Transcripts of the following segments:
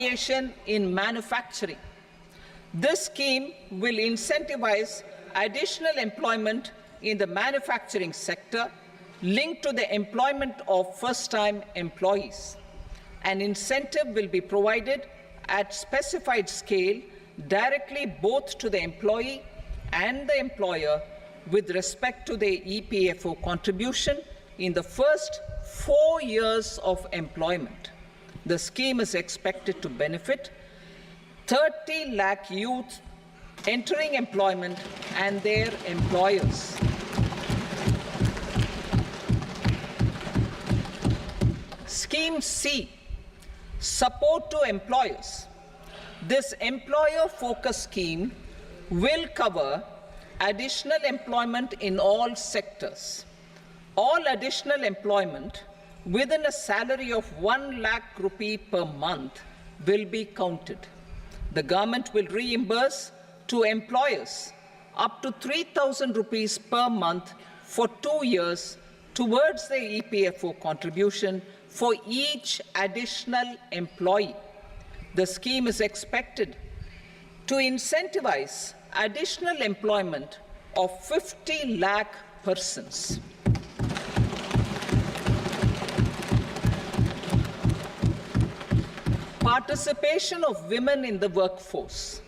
in manufacturing. This scheme will incentivize additional employment in the manufacturing sector linked to the employment of first-time employees. An incentive will be provided at specified scale directly both to the employee and the employer with respect to the EPFO contribution in the first 4 years of employment. The scheme is expected to benefit 30 lakh youth entering employment and their employers. Scheme C, support to employers. This employer-focused scheme will cover additional employment in all sectors. All additional employment within a salary of 1 lakh rupee per month will be counted. The government will reimburse to employers up to 3,000 rupees per month for 2 years towards the EPFO contribution for each additional employee. The scheme is expected to incentivize additional employment of 50 lakh persons. Participation of women in the workforce.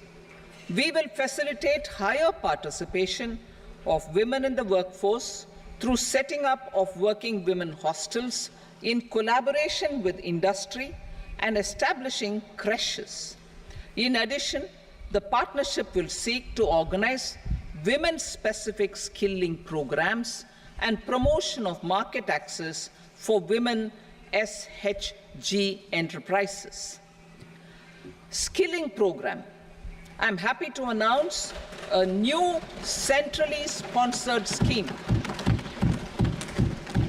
We will facilitate higher participation of women in the workforce through setting up of working women hostels in collaboration with industry and establishing creches. In addition, the partnership will seek to organize women-specific skilling programs and promotion of market access for women SHG enterprises. Skilling program. I'm happy to announce a new centrally sponsored scheme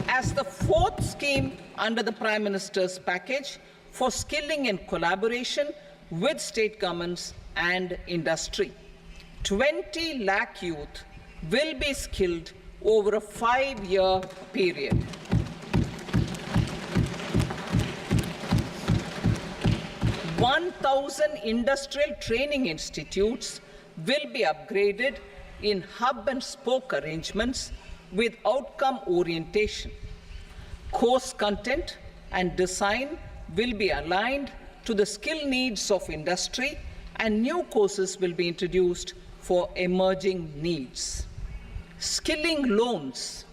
as the fourth scheme under the Prime Minister's package for skilling in collaboration with state governments and industry. 20 lakh youth will be skilled over a 5-year period. 1,000 industrial training institutes will be upgraded in hub and spoke arrangements with outcome orientation. Course content and design will be aligned to the skill needs of industry, and new courses will be introduced for emerging needs. Skilling loans.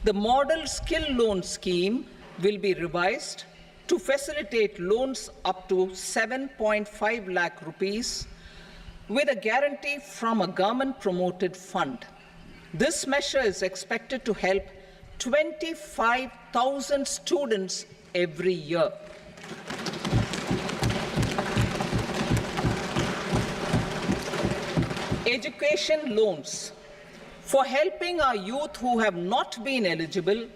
The model skill loan scheme will be revised to facilitate loans up to 7.5 lakh rupees with a guarantee from a government-promoted fund. This measure is expected to help 25,000 students every year. Education loans. For helping our youth who have not been eligible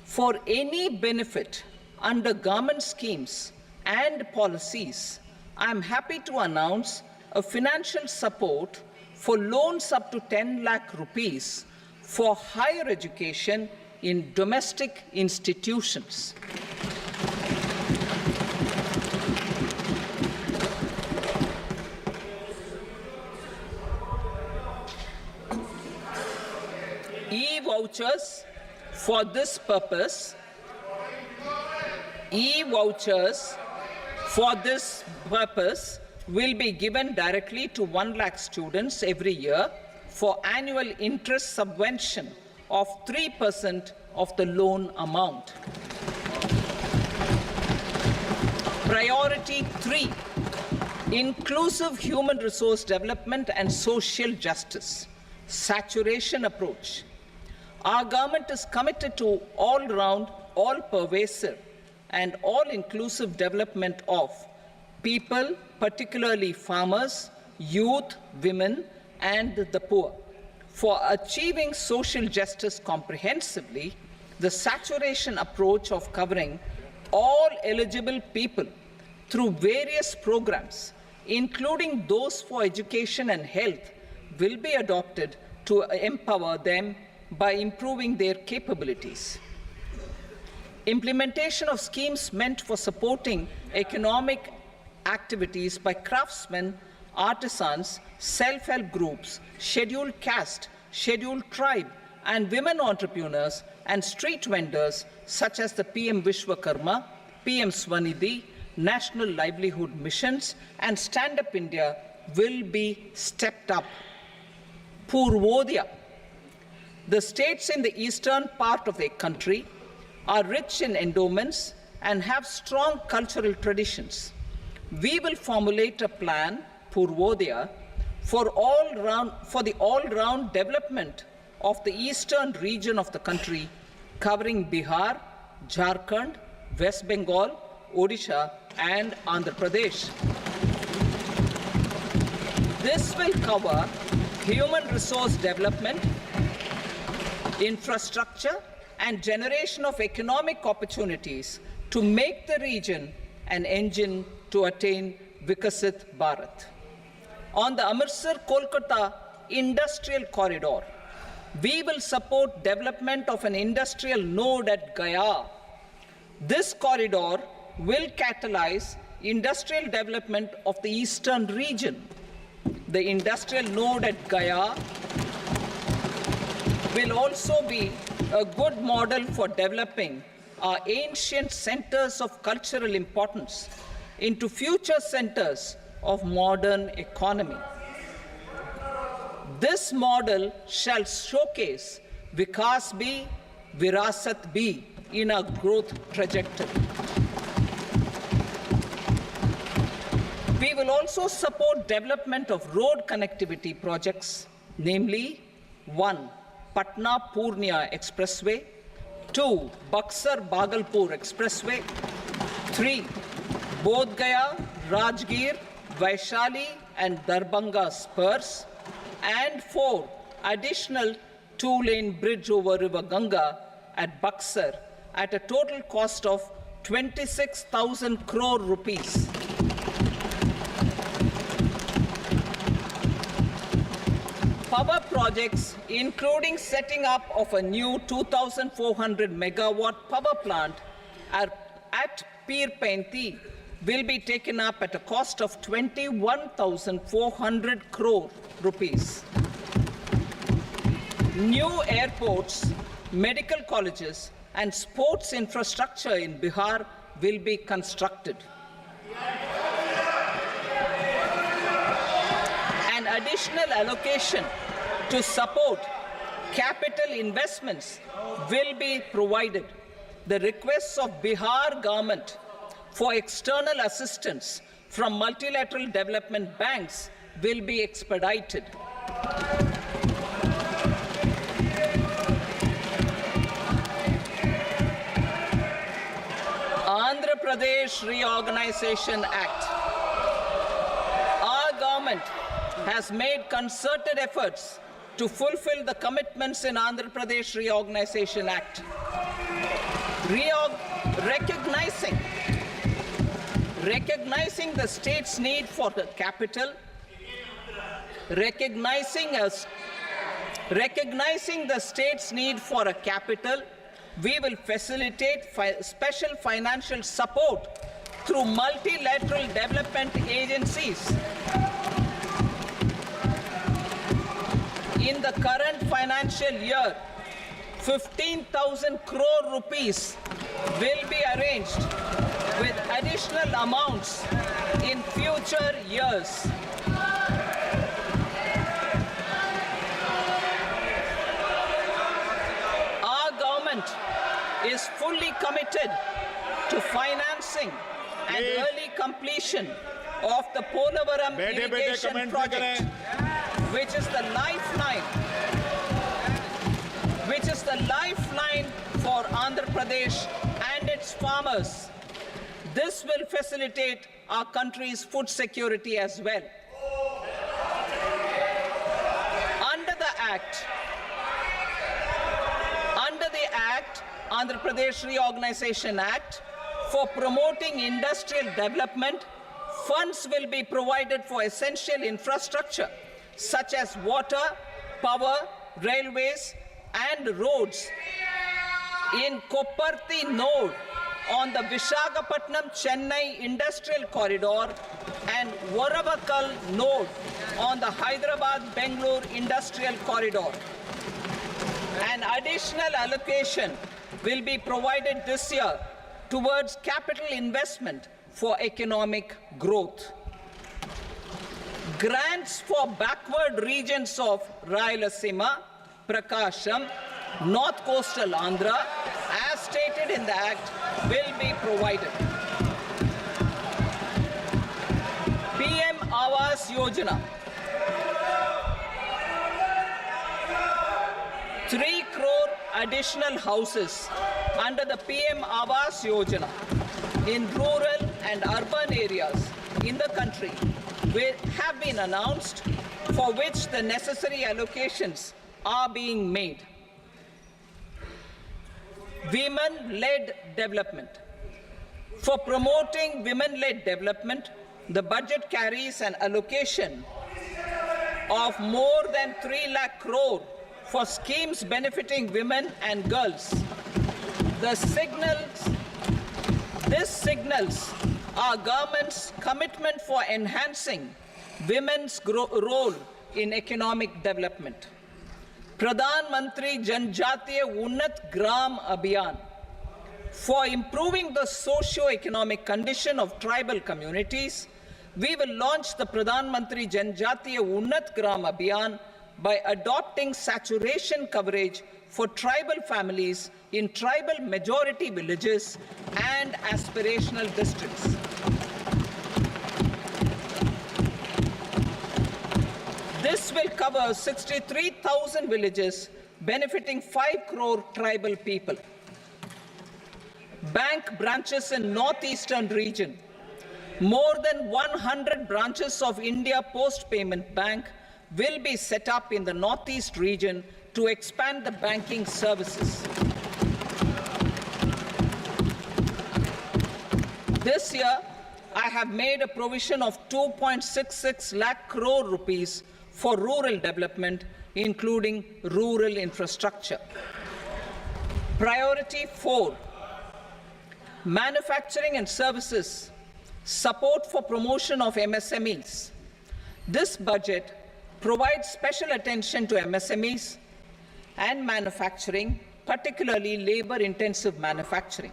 for any benefit under government schemes and policies, I am happy to announce a financial support for loans up to 10 lakh rupees for higher education in domestic institutions. E-vouchers for this purpose. E-vouchers for this purpose will be given directly to 1 lakh students every year for annual interest subvention of 3% of the loan amount. Priority 3, inclusive human resource development and social justice, saturation approach. Our government is committed to all-round, all-pervasive and all-inclusive development of people, particularly farmers, youth, women, and the poor. For achieving social justice comprehensively, the saturation approach of covering all eligible people through various programs, including those for education and health, will be adopted to empower them by improving their capabilities. Implementation of schemes meant for supporting economic activities by craftsmen, artisans, self-help groups, scheduled caste, scheduled tribe, and women entrepreneurs and street vendors such as the PM Vishwakarma, PM Swanidhi, National Livelihood Missions, and Stand Up India will be stepped up. Purvodaya. The states in the eastern part of the country are rich in endowments and have strong cultural traditions. We will formulate a plan, Purvodaya, for the all-round development of the eastern region of the country, covering Bihar, Jharkhand, West Bengal, Odisha, and Andhra Pradesh. This will cover human resource development, infrastructure, and generation of economic opportunities to make the region an engine to attain Vikasit Bharat. On the Amritsar-Kolkata Industrial Corridor, we will support development of an industrial node at Gaya. This corridor will catalyze industrial development of the eastern region. The industrial node at Gaya will also be a good model for developing our ancient centers of cultural importance into future centers of modern economy. This model shall showcase Vikas B, Virasat B in our growth trajectory. We will also support development of road connectivity projects, namely 1. Patna-Purnia Expressway, 2. Buxar-Bhagalpur Expressway, 3. Bodh Gaya, Rajgir, Vaishali and Darbhanga spurs, and 4. Additional 2-lane bridge over River Ganga at Buxar at a total cost of 26,000 crore rupees. Power projects, including setting up of a new 2,400 megawatt power plant at Pir Painti, will be taken up at a cost of 21,400 crore rupees. New airports, medical colleges, and sports infrastructure in Bihar will be constructed. An additional allocation to support capital investments will be provided. The requests of Bihar government for external assistance from multilateral development banks will be expedited. Andhra Pradesh Reorganization Act. Our government has made concerted efforts to fulfill the commitments in Andhra Pradesh Reorganization Act. Recognizing the state's need for the capital, recognizing the state's need for a capital, we will facilitate special financial support through multilateral development agencies. In the current financial year, 15,000 crore rupees will be arranged with additional amounts in future years. Our government is fully committed to financing and early completion of the Polavaram irrigation project, which is the lifeline for Andhra Pradesh and its farmers. This will facilitate our country's food security as well. Under the Andhra Pradesh Reorganization Act, for promoting industrial development, funds will be provided for essential infrastructure such as water, power, railways, and roads. In Koparti node, on the Visakhapatnam-Chennai Industrial Corridor and Varavakal node on the Hyderabad-Bengaluru Industrial Corridor. An additional allocation will be provided this year towards capital investment for economic growth. Grants for backward regions of Rayalaseema, Prakasham, North Coastal Andhra, as stated in the Act, will be provided. PM Awas Yojana. 3 crore additional houses under the PM Awas Yojana in rural and urban areas in the country have been announced, for which the necessary allocations are being made. Women-led development. For promoting women-led development, the budget carries an allocation of more than 3 lakh crore for schemes benefiting women and girls. This signals our government's commitment for enhancing women's role in economic development. Pradhan Mantri Janjatiya Unnat Gram Abhiyan. For improving the socio-economic condition of tribal communities, we will launch the Pradhan Mantri Janjatiya Unnat Gram Abhiyan by adopting saturation coverage for tribal families in tribal majority villages and aspirational districts. This will cover 63,000 villages, benefiting 5 crore tribal people. Bank branches in northeastern region. More than 100 branches of India Post Payment Bank will be set up in the northeast region to expand the banking services. This year, I have made a provision of 2.66 lakh crore rupees for rural development, including rural infrastructure. Priority 4, manufacturing and services, support for promotion of MSMEs. This budget provides special attention to MSMEs and manufacturing, particularly labor-intensive manufacturing.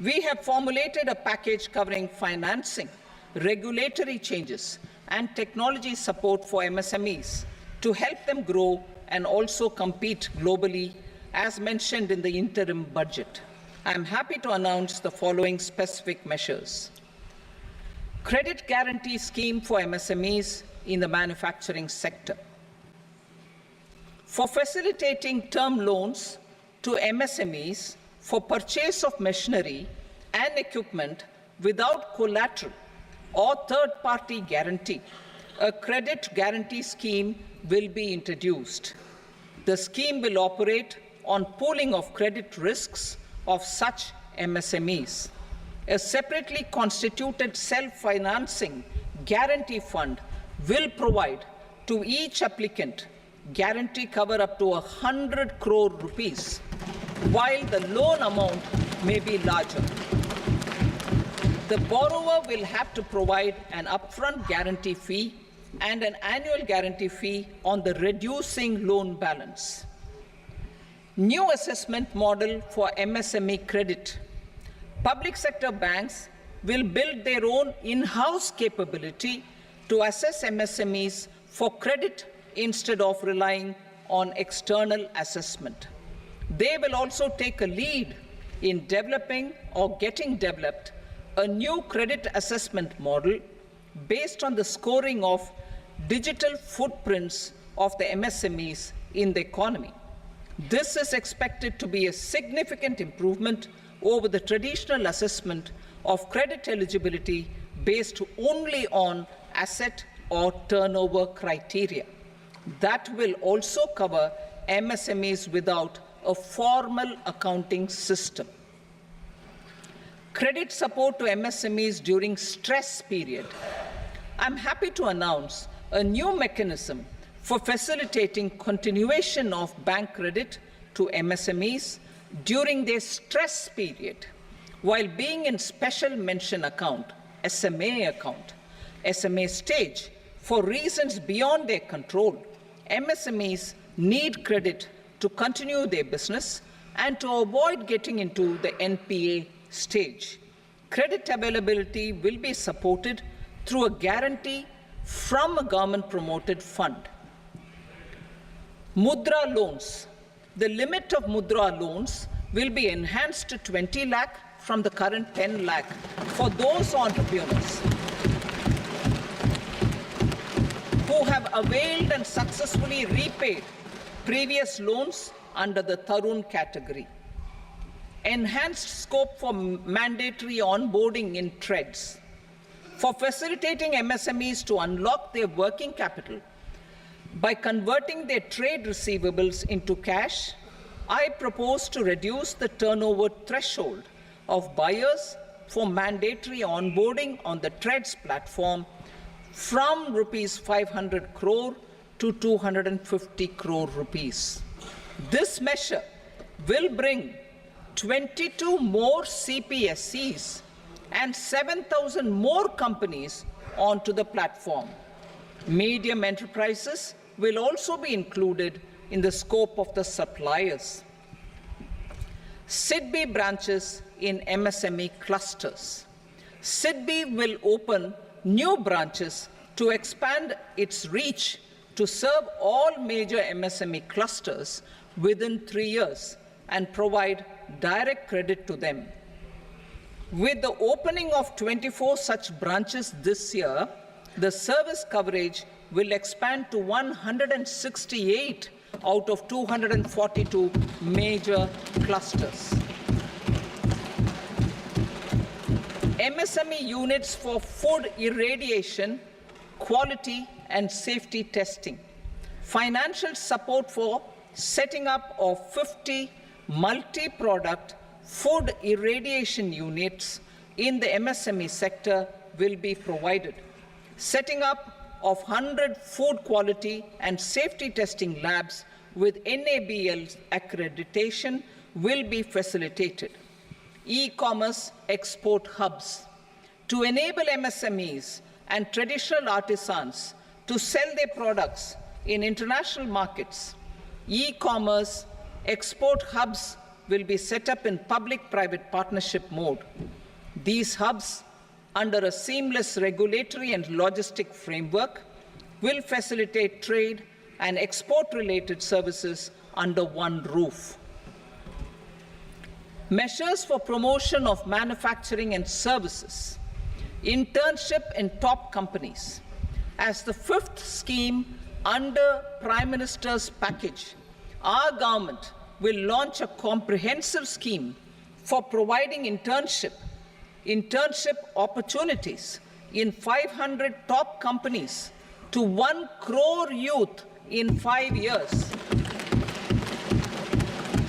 We have formulated a package covering financing, regulatory changes, and technology support for MSMEs to help them grow and also compete globally, as mentioned in the interim budget. I am happy to announce the following specific measures. Credit guarantee scheme for MSMEs in the manufacturing sector. For facilitating term loans to MSMEs for purchase of machinery and equipment without collateral or third-party guarantee, a credit guarantee scheme will be introduced. The scheme will operate on pooling of credit risks of such MSMEs. A separately constituted self-financing guarantee fund will provide to each applicant guarantee cover up to 100 crore rupees, while the loan amount may be larger. The borrower will have to provide an upfront guarantee fee and an annual guarantee fee on the reducing loan balance. New assessment model for MSME credit. Public sector banks will build their own in-house capability to assess MSMEs for credit instead of relying on external assessment. They will also take a lead in developing or getting developed a new credit assessment model based on the scoring of digital footprints of the MSMEs in the economy. This is expected to be a significant improvement over the traditional assessment of credit eligibility based only on asset or turnover criteria. That will also cover MSMEs without a formal accounting system. Credit support to MSMEs during stress period. I'm happy to announce a new mechanism for facilitating continuation of bank credit to MSMEs during their stress period while being in special mention account, SMA stage, for reasons beyond their control, MSMEs need credit to continue their business and to avoid getting into the NPA stage. Credit availability will be supported through a guarantee from a government-promoted fund. Mudra loans. The limit of Mudra loans will be enhanced to 20 lakh from the current 10 lakh for those entrepreneurs who have availed and successfully repaid previous loans under the Tarun category. Enhanced scope for mandatory onboarding in TREDS. For facilitating MSMEs to unlock their working capital by converting their trade receivables into cash, I propose to reduce the turnover threshold of buyers for mandatory onboarding on the TREDS platform from rupees 500 crore to 250 crore rupees. This measure will bring 22 more CPSCs and 7,000 more companies onto the platform. Medium enterprises will also be included in the scope of the suppliers. SIDBI branches in MSME clusters. SIDBI will open new branches to expand its reach to serve all major MSME clusters within 3 years and provide direct credit to them. With the opening of 24 such branches this year, the service coverage will expand to 168 out of 242 major clusters. MSME units for food irradiation, quality and safety testing. Financial support for setting up of 50 multi-product food irradiation units in the MSME sector will be provided. Setting up of 100 food quality and safety testing labs with NABL accreditation will be facilitated. E-commerce export hubs. To enable MSMEs and traditional artisans to sell their products in international markets, e-commerce export hubs will be set up in public-private partnership mode. These hubs, under a seamless regulatory and logistic framework, will facilitate trade and export-related services under one roof. Measures for promotion of manufacturing and services. Internship in top companies. As the fifth scheme under Prime Minister's package, our government will launch a comprehensive scheme for providing internship opportunities in 500 top companies to 1 crore youth in 5 years.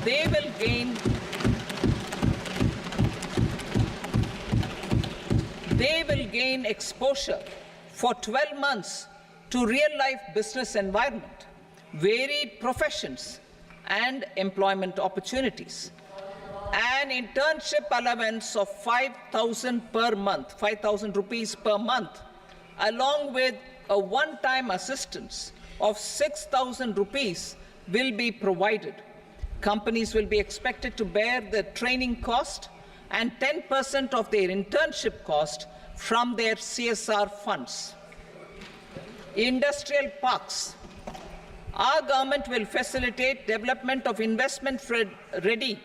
They will gain exposure for 12 months to real-life business environment, varied professions, and employment opportunities. An internship allowance of 5,000 per month, 5,000 rupees per month, along with a one-time assistance of 6,000 rupees will be provided. Companies will be expected to bear the training cost and 10% of their internship cost from their CSR funds. Industrial parks. Our government will facilitate development of investment-ready,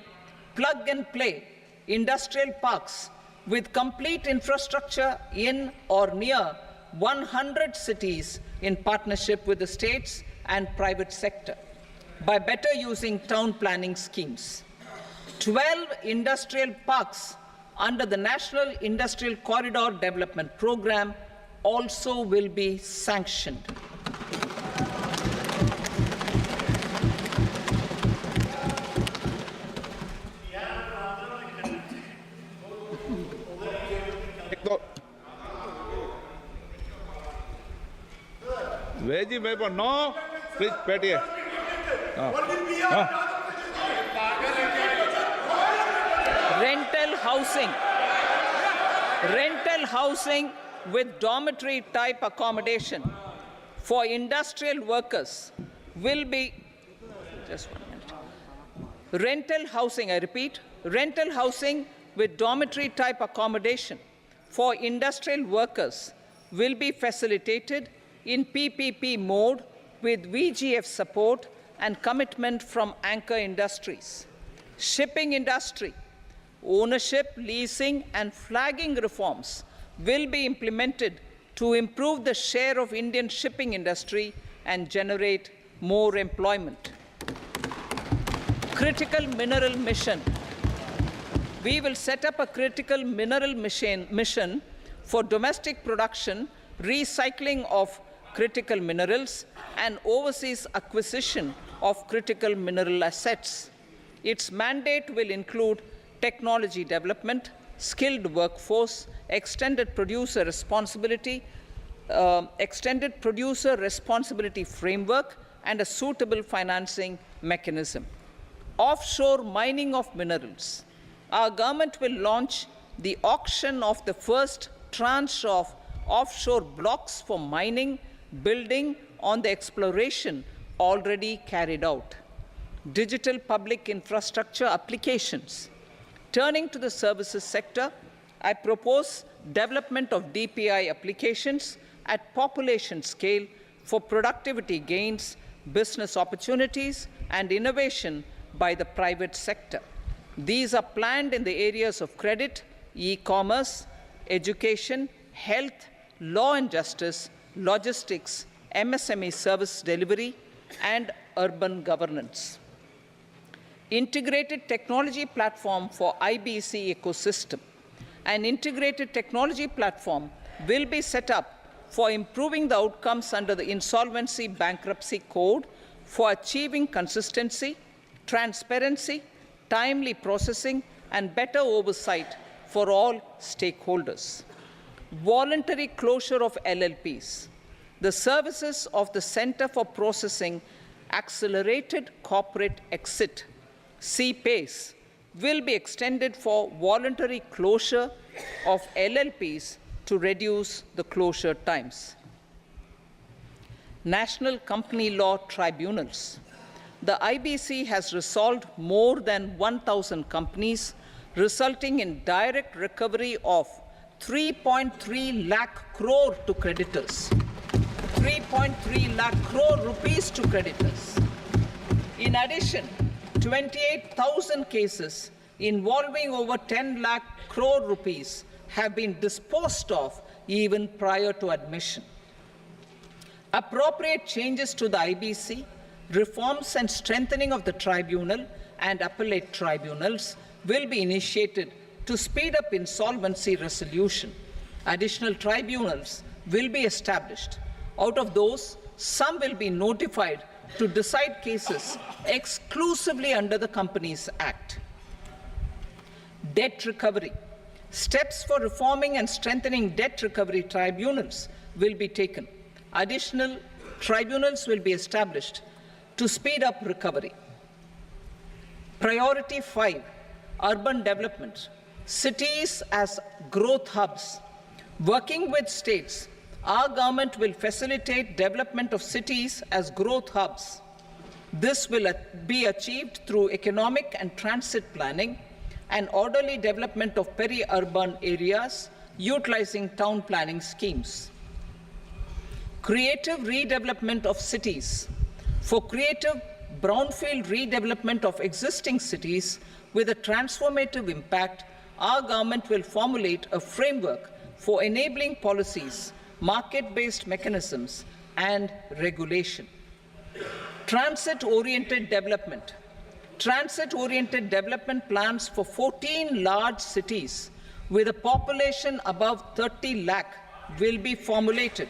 plug-and-play industrial parks with complete infrastructure in or near 100 cities in partnership with the states and private sector by better using town planning schemes. 12 industrial parks under the National Industrial Corridor Development Program also will be sanctioned. Veji paper, no. Please, Petier. housing with dormitory type accommodation for industrial workers will be, just 1 minute. Rental housing, I repeat, rental housing with dormitory type accommodation for industrial workers will be facilitated in PPP mode with VGF support and commitment from anchor industries. Shipping industry, ownership, leasing, and flagging reforms will be implemented to improve the share of Indian shipping industry and generate more employment. Critical mineral mission. We will set up a critical mineral mission for domestic production, recycling of critical minerals, and overseas acquisition of critical mineral assets. Its mandate will include technology development, skilled workforce, extended producer responsibility framework, and a suitable financing mechanism. Offshore mining of minerals. Our government will launch the auction of the first tranche of offshore blocks for mining, building on the exploration already carried out. Digital public infrastructure applications. Turning to the services sector, I propose development of DPI applications at population scale for productivity gains, business opportunities, and innovation by the private sector. These are planned in the areas of credit, e-commerce, education, health, law and justice, logistics, MSME service delivery, and urban governance. Integrated technology platform for IBC ecosystem. An integrated technology platform will be set up for improving the outcomes under the Insolvency Bankruptcy Code for achieving consistency, transparency, timely processing, and better oversight for all stakeholders. Voluntary closure of LLPs. The services of the Center for Processing Accelerated Corporate Exit, CPACE, will be extended for voluntary closure of LLPs to reduce the closure times. National Company Law Tribunals. The IBC has resolved more than 1,000 companies, resulting in direct recovery of 3.3 lakh crore to creditors. 3.3 lakh crore rupees to creditors. In addition, 28,000 cases involving over 10 lakh crore rupees have been disposed of even prior to admission. Appropriate changes to the IBC, reforms and strengthening of the tribunal and appellate tribunals will be initiated to speed up insolvency resolution. Additional tribunals will be established. Out of those, some will be notified to decide cases exclusively under the Companies Act. Debt recovery. Steps for reforming and strengthening debt recovery tribunals will be taken. Additional tribunals will be established to speed up recovery. Priority 5, urban development. Cities as growth hubs. Working with states, our government will facilitate development of cities as growth hubs. This will be achieved through economic and transit planning and orderly development of peri-urban areas utilizing town planning schemes. Creative redevelopment of cities. For creative brownfield redevelopment of existing cities with a transformative impact, our government will formulate a framework for enabling policies, market-based mechanisms, and regulation. Transit-oriented development. Transit-oriented development plans for 14 large cities with a population above 30 lakh will be formulated,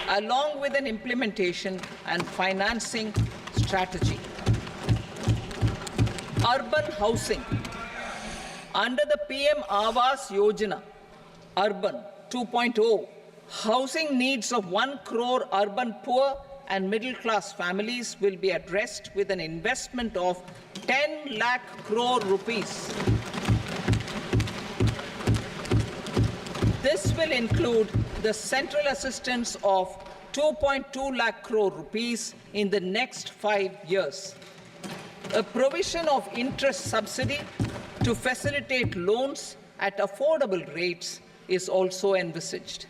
along with an implementation and financing strategy. Urban housing. Under the PM Awas Yojana, Urban 2.0, housing needs of 1 crore urban poor and middle-class families will be addressed with an investment of 10 lakh crore rupees. This will include the central assistance of 2.2 lakh crore rupees in the next 5 years. A provision of interest subsidy to facilitate loans at affordable rates is also envisaged.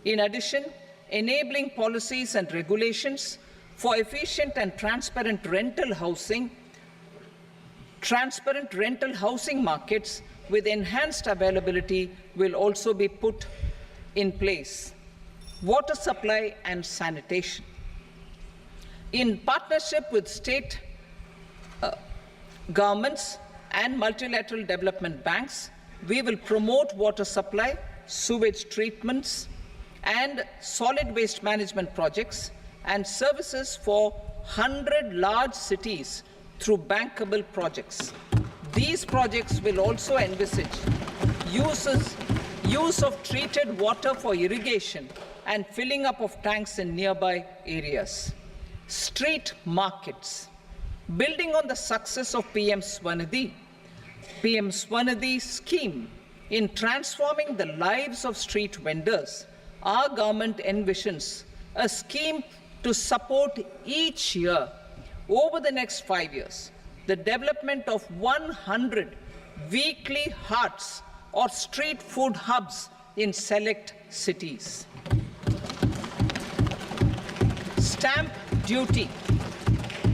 In addition, enabling policies and regulations for efficient and transparent rental housing markets with enhanced availability will also be put in place. Water supply and sanitation. In partnership with state governments and multilateral development banks, we will promote water supply, sewage treatments, and solid waste management projects and services for 100 large cities through bankable projects. These projects will also envisage use of treated water for irrigation and filling up of tanks in nearby areas. Street markets. Building on the success of PM Swanidhi scheme in transforming the lives of street vendors, our government envisions a scheme to support each year over the next 5 years the development of 100 weekly hearts or street food hubs in select cities. Stamp duty.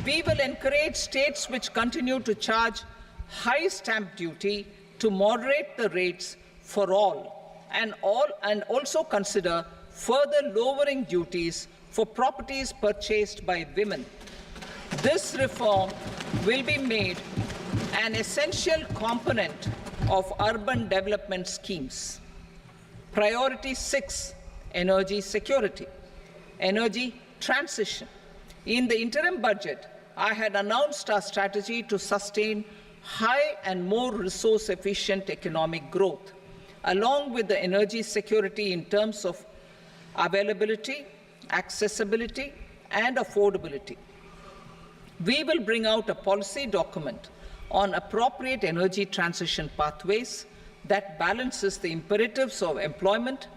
We will encourage states which continue to charge high stamp duty to moderate the rates for all and also consider further lowering duties for properties purchased by women. This reform will be made an essential component of urban development schemes. Priority 6, energy security, energy transition. In the interim budget, I had announced our strategy to sustain high and more resource-efficient economic growth, along with the energy security in terms of availability, accessibility, and affordability. We will bring out a policy document on appropriate energy transition pathways that balances the imperatives of employment,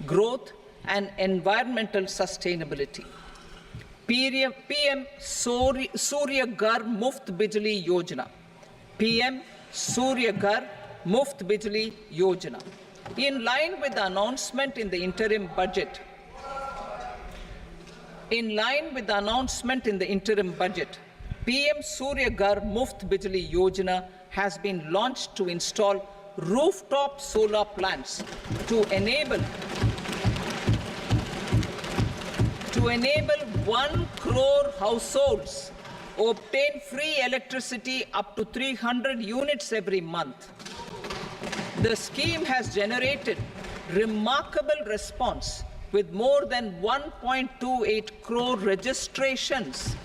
growth, and environmental sustainability. PM Surya Ghar Muft Bijli Yojana. PM Surya Ghar Muft Bijli Yojana. In line with the announcement in the interim budget, PM Surya Ghar Muft Bijli Yojana has been launched to install rooftop solar plants to enable 1 crore households obtain free electricity up to 300 units every month. The scheme has generated remarkable response with more than 1.28 crore registrations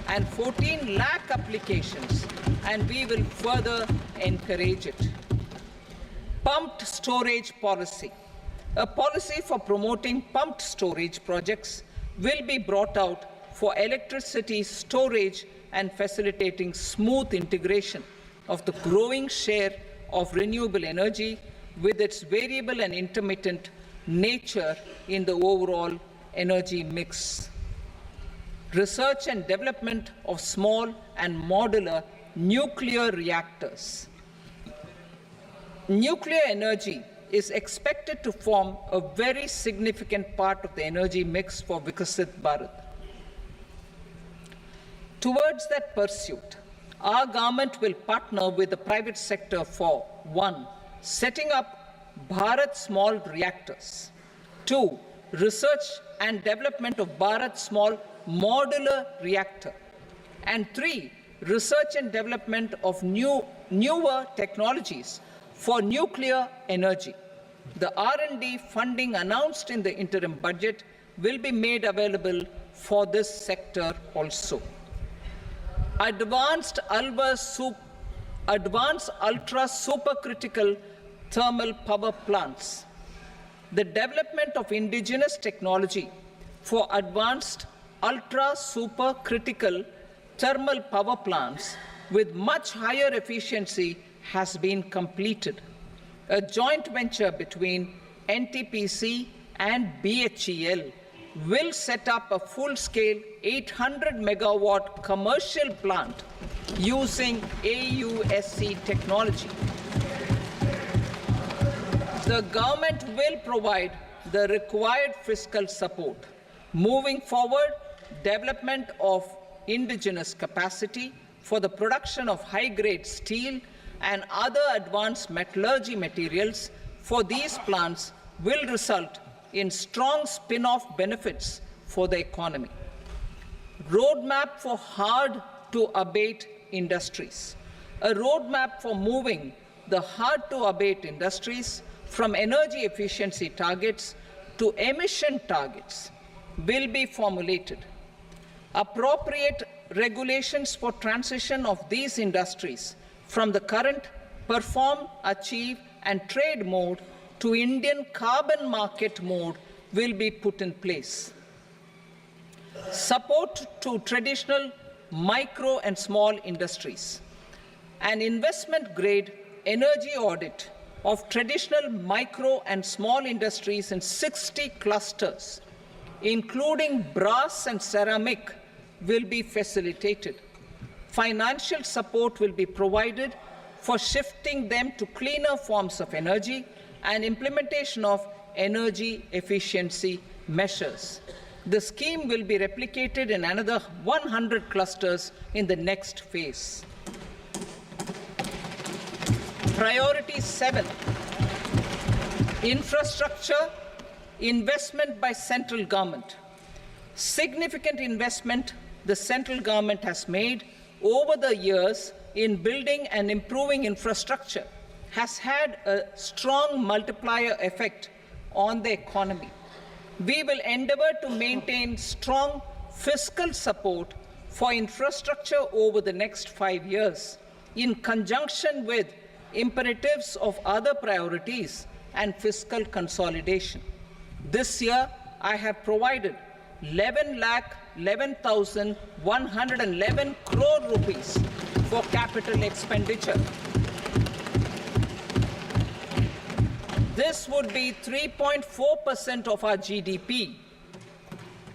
and 14 lakh applications, and we will further encourage it. Pumped storage policy. A policy for promoting pumped storage projects will be brought out for electricity storage and facilitating smooth integration of the growing share of renewable energy with its variable and intermittent nature in the overall energy mix. Research and development of small and modular nuclear reactors. Nuclear energy is expected to form a very significant part of the energy mix for Vikasit Bharat. Towards that pursuit, our government will partner with the private sector for 1. Setting up Bharat Small Reactors, 2. Research and development of Bharat Small Modular Reactor, and 3. Research and development of newer technologies for nuclear energy. The R&D funding announced in the interim budget will be made available for this sector also. Advanced ultra supercritical thermal power plants. The development of indigenous technology for advanced ultra supercritical thermal power plants with much higher efficiency has been completed. A joint venture between NTPC, and BHEL will set up a full-scale 800 megawatt commercial plant using AUSC technology. The government will provide the required fiscal support. Moving forward, development of indigenous capacity for the production of high-grade steel and other advanced metallurgy materials for these plants will result in strong spin-off benefits for the economy. Roadmap for hard-to-abate industries. A roadmap for moving the hard-to-abate industries from energy efficiency targets to emission targets will be formulated. Appropriate regulations for transition of these industries from the current perform, achieve, and trade mode to Indian carbon market mode will be put in place. Support to traditional micro and small industries. An investment-grade energy audit of traditional micro and small industries in 60 clusters, including brass and ceramic, will be facilitated. Financial support will be provided for shifting them to cleaner forms of energy and implementation of energy efficiency measures. The scheme will be replicated in another 100 clusters in the next phase. Priority 7, infrastructure investment by central government. Significant investment the central government has made over the years in building and improving infrastructure has had a strong multiplier effect on the economy. We will endeavor to maintain strong fiscal support for infrastructure over the next 5 years in conjunction with imperatives of other priorities and fiscal consolidation. This year, I have provided 11,11,111 crore rupees for capital expenditure. This would be 3.4% of our GDP.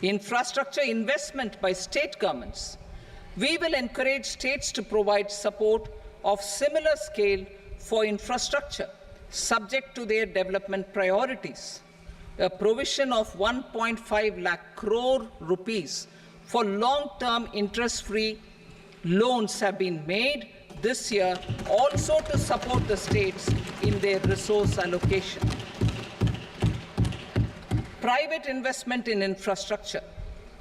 Infrastructure investment by state governments. We will encourage states to provide support of similar scale for infrastructure, subject to their development priorities. A provision of 1.5 lakh crore rupees for long-term interest-free loans have been made this year also to support the states in their resource allocation. Private investment in infrastructure.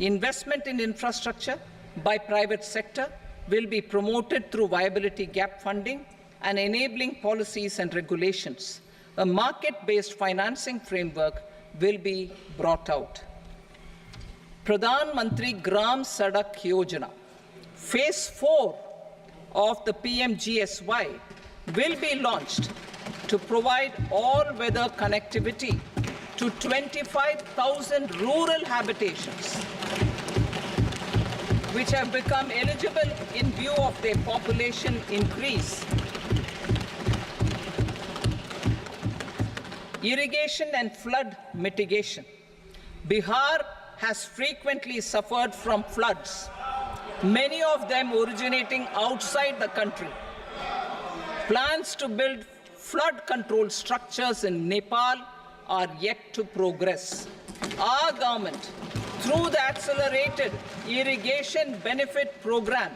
Investment in infrastructure by private sector will be promoted through viability gap funding and enabling policies and regulations. A market-based financing framework will be brought out. Pradhan Mantri Gram Sadak Yojana, Phase 4 of the PMGSY will be launched to provide all-weather connectivity to 25,000 rural habitations, which have become eligible in view of their population increase. Irrigation and flood mitigation. Bihar has frequently suffered from floods, many of them originating outside the country. Plans to build flood control structures in Nepal are yet to progress. Our government, through the Accelerated Irrigation Benefit Program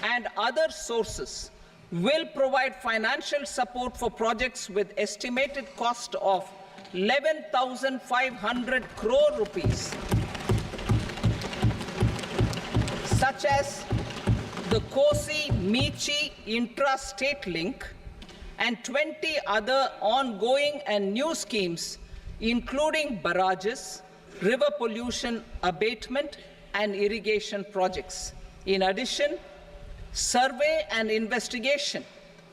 and other sources, will provide financial support for projects with estimated cost of 11,500 crore rupees, such as the Kosi-Michi intra-state link and 20 other ongoing and new schemes, including barrages, river pollution abatement, and irrigation projects. In addition, survey and investigation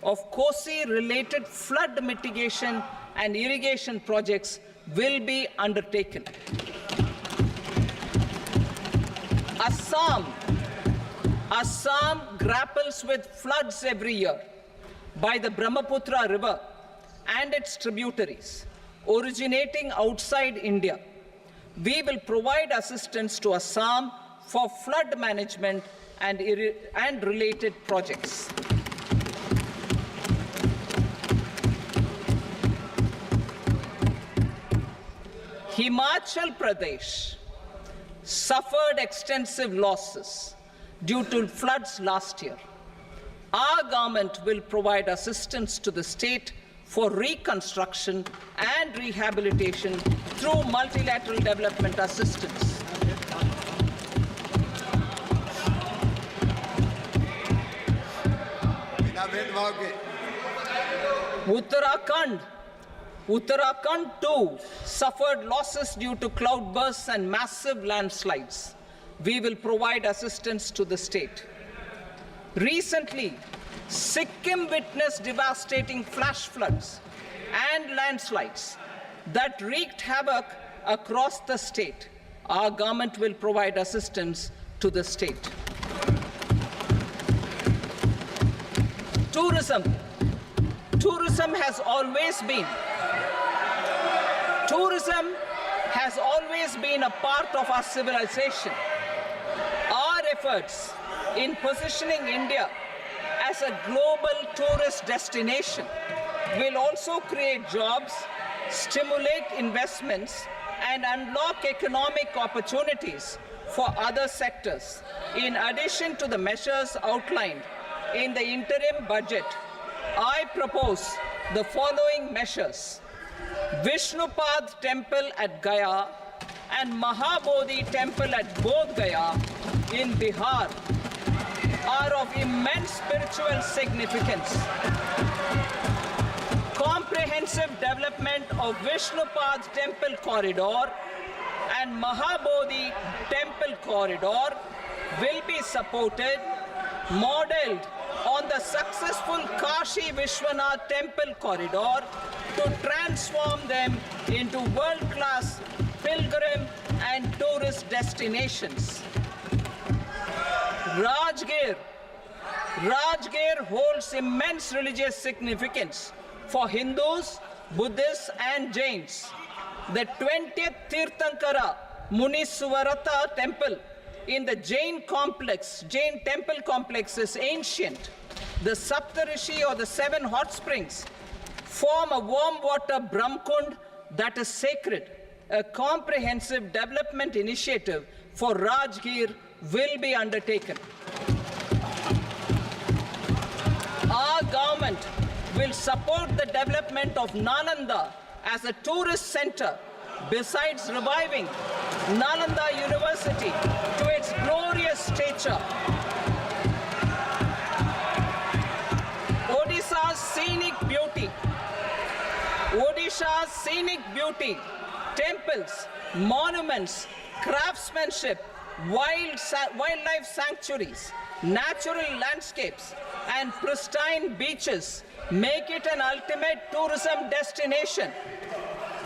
of Kosi-related flood mitigation and irrigation projects will be undertaken. Assam grapples with floods every year by the Brahmaputra River and its tributaries. originating outside India. We will provide assistance to Assam for flood management and related projects. Himachal Pradesh suffered extensive losses due to floods last year. Our government will provide assistance to the state for reconstruction and rehabilitation through multilateral development assistance. Uttarakhand too suffered losses due to cloudbursts and massive landslides. We will provide assistance to the state. Recently, Sikkim witnessed devastating flash floods and landslides that wreaked havoc across the state. Our government will provide assistance to the state. Tourism has always been a part of our civilization. Our efforts in positioning India as a global tourist destination will also create jobs, stimulate investments, and unlock economic opportunities for other sectors. In addition to the measures outlined in the interim budget, I propose the following measures. Vishnupad Temple at Gaya and Mahabodhi Temple at Bodh Gaya in Bihar are of immense spiritual significance. Comprehensive development of Vishnupad Temple Corridor and Mahabodhi Temple Corridor will be supported, modeled on the successful Kashi Vishwanath Temple Corridor to transform them into world-class pilgrim and tourist destinations. Rajgir holds immense religious significance for Hindus, Buddhists, and Jains. The 20th Tirthankara Muniswarata Temple in the Jain temple complex is ancient. The Saptarishi, or the 7 hot springs, form a warm water Brahmkund that is sacred. A comprehensive development initiative for Rajgir will be undertaken. Our government will support the development of Nalanda as a tourist center, besides reviving Nalanda University to its glorious stature. Odisha's scenic beauty, temples, monuments, craftsmanship, wildlife sanctuaries, natural landscapes, and pristine beaches make it an ultimate tourism destination.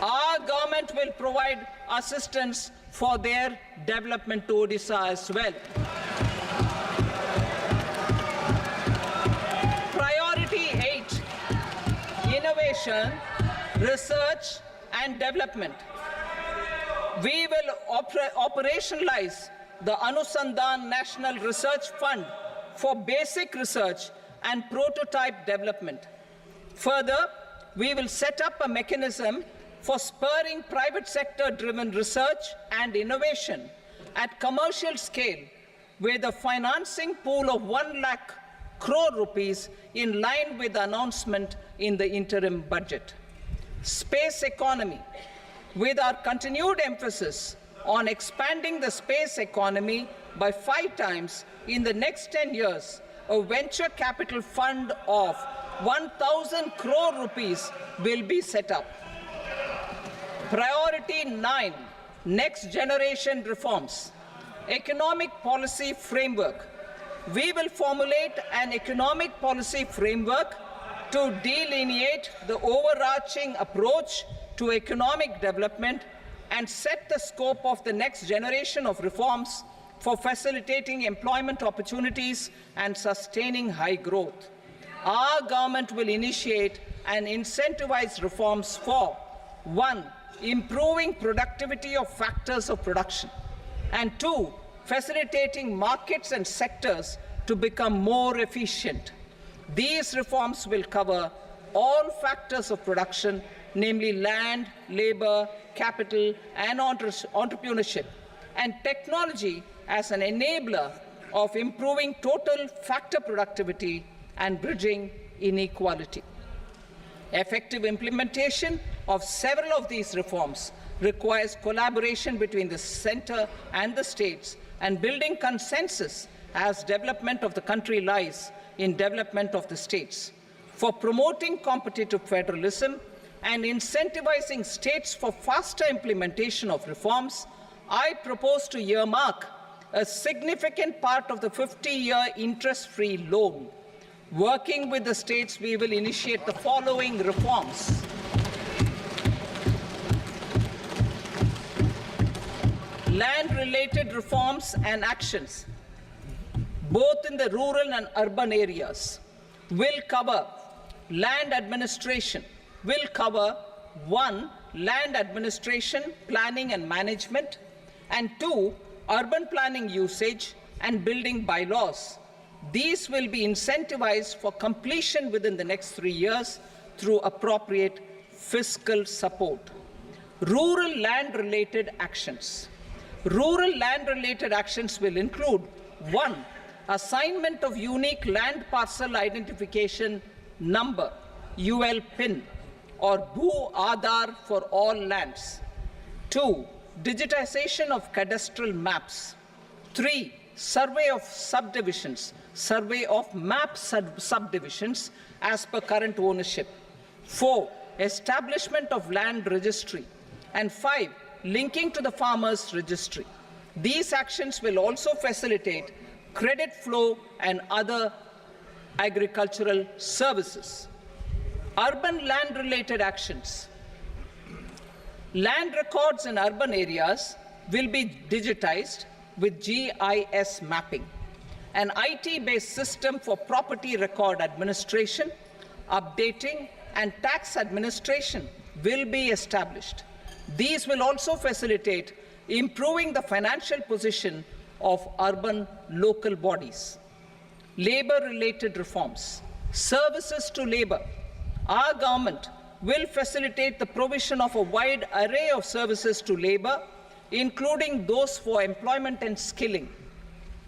Our government will provide assistance for their development to Odisha as well. Priority 8, innovation, research and development. We will operationalize the Anusandhan National Research Fund for basic research and prototype development. Further, we will set up a mechanism for spurring private sector-driven research and innovation at commercial scale with a financing pool of 1 lakh crore rupees in line with the announcement in the interim budget. Space economy. With our continued emphasis on expanding the space economy by 5 times in the next 10 years, a venture capital fund of 1,000 crore rupees will be set up. Priority 9, next generation reforms. Economic policy framework. We will formulate an economic policy framework to delineate the overarching approach to economic development and set the scope of the next generation of reforms for facilitating employment opportunities and sustaining high growth. Our government will initiate and incentivize reforms for 1. Improving productivity of factors of production, and 2. Facilitating markets and sectors to become more efficient. These reforms will cover all factors of production, namely land, labor, capital, and entrepreneurship, and technology as an enabler of improving total factor productivity and bridging inequality. Effective implementation of several of these reforms requires collaboration between the center and the states, and building consensus as development of the country lies in development of the states. For promoting competitive federalism and incentivizing states for faster implementation of reforms, I propose to earmark a significant part of the 50-year interest-free loan. Working with the states, we will initiate the following reforms. Land-related reforms and actions, both in the rural and urban areas, will cover land administration, will cover 1. Land administration, planning and management, and 2. Urban planning usage and building bylaws. These will be incentivized for completion within the next 3 years through appropriate fiscal support. Rural land-related actions. Rural land-related actions will include 1. Assignment of unique land parcel identification number, UL PIN, or Bhu Aadhaar for all lands. 2. Digitization of cadastral maps. 3. Survey of subdivisions, survey of map subdivisions as per current ownership. 4. Establishment of land registry. And 5. Linking to the farmers registry. These actions will also facilitate credit flow and other agricultural services. Urban land-related actions. Land records in urban areas will be digitized with GIS mapping. An IT-based system for property record administration, updating, and tax administration will be established. These will also facilitate improving the financial position of urban local bodies. Labor-related reforms. Services to labor. Our government will facilitate the provision of a wide array of services to labor, including those for employment and skilling.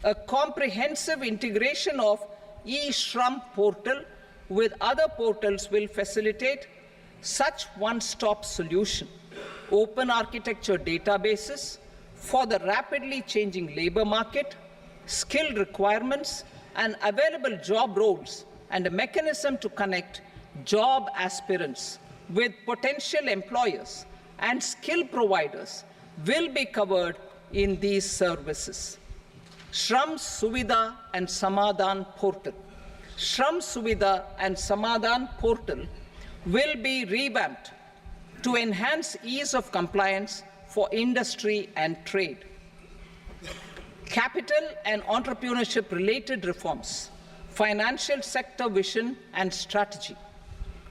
A comprehensive integration of e-Shram portal with other portals will facilitate such one-stop solution. Open architecture databases for the rapidly changing labor market, skill requirements, and available job roles, and a mechanism to connect job aspirants with potential employers and skill providers will be covered in these services. Shram Suvidha and Samadhan portal. Shram Suvidha and Samadhan portal will be revamped to enhance ease of compliance for industry and trade. Capital and entrepreneurship related reforms, financial sector vision and strategy.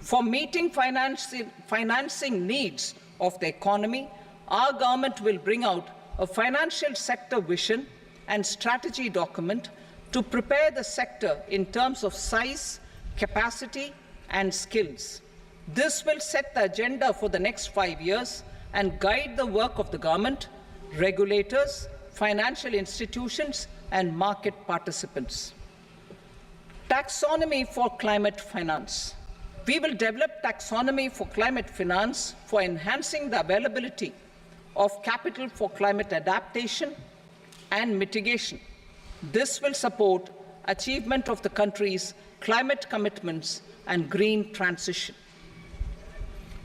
For meeting financing needs of the economy, our government will bring out a financial sector vision and strategy document to prepare the sector in terms of size, capacity, and skills. This will set the agenda for the next 5 years and guide the work of the government, regulators, financial institutions, and market participants. Taxonomy for climate finance. We will develop taxonomy for climate finance for enhancing the availability of capital for climate adaptation and mitigation. This will support achievement of the country's climate commitments and green transition.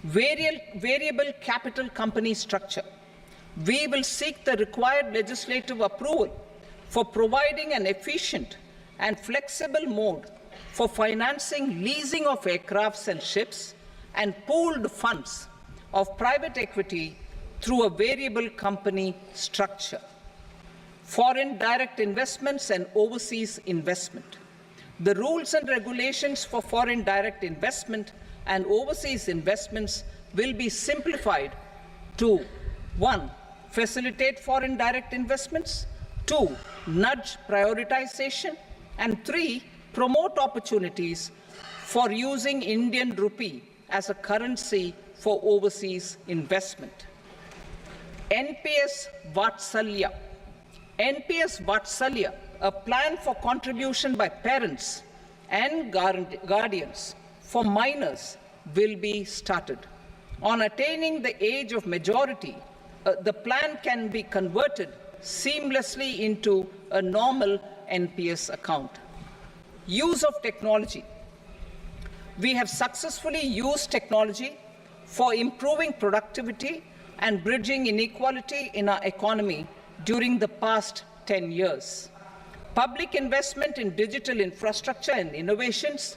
Variable capital company structure. We will seek the required legislative approval for providing an efficient and flexible mode for financing leasing of aircrafts and ships and pooled funds of private equity through a variable company structure. Foreign direct investments and overseas investment. The rules and regulations for foreign direct investment and overseas investments will be simplified to 1. Facilitate foreign direct investments, 2. Nudge prioritization, and 3. Promote opportunities for using Indian rupee as a currency for overseas investment. NPS Vatsalya. NPS Vatsalya, a plan for contribution by parents and guardians for minors, will be started. On attaining the age of majority, the plan can be converted seamlessly into a normal NPS account. Use of technology. We have successfully used technology for improving productivity and bridging inequality in our economy during the past 10 years. Public investment in digital infrastructure and innovations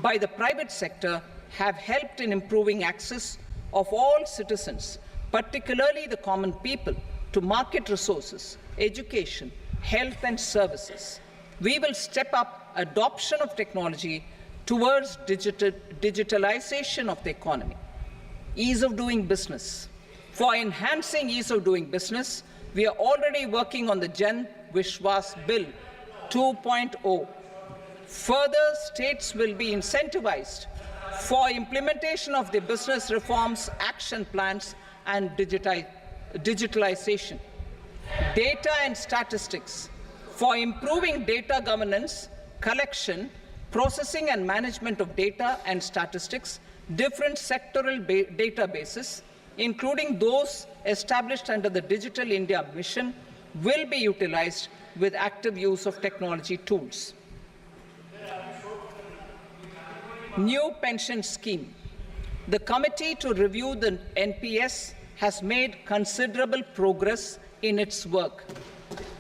by the private sector have helped in improving access of all citizens, particularly the common people, to market resources, education, health and services. We will step up adoption of technology towards digitalization of the economy. Ease of doing business. For enhancing ease of doing business, we are already working on the Jan Vishwas Bill 2.0. Further, states will be incentivized for implementation of the business reforms, action plans, and digitalization. Data and statistics. For improving data governance, collection, processing and management of data and statistics, different sectoral databases, including those established under the Digital India Mission, will be utilized with active use of technology tools. New pension scheme. The committee to review the NPS has made considerable progress in its work.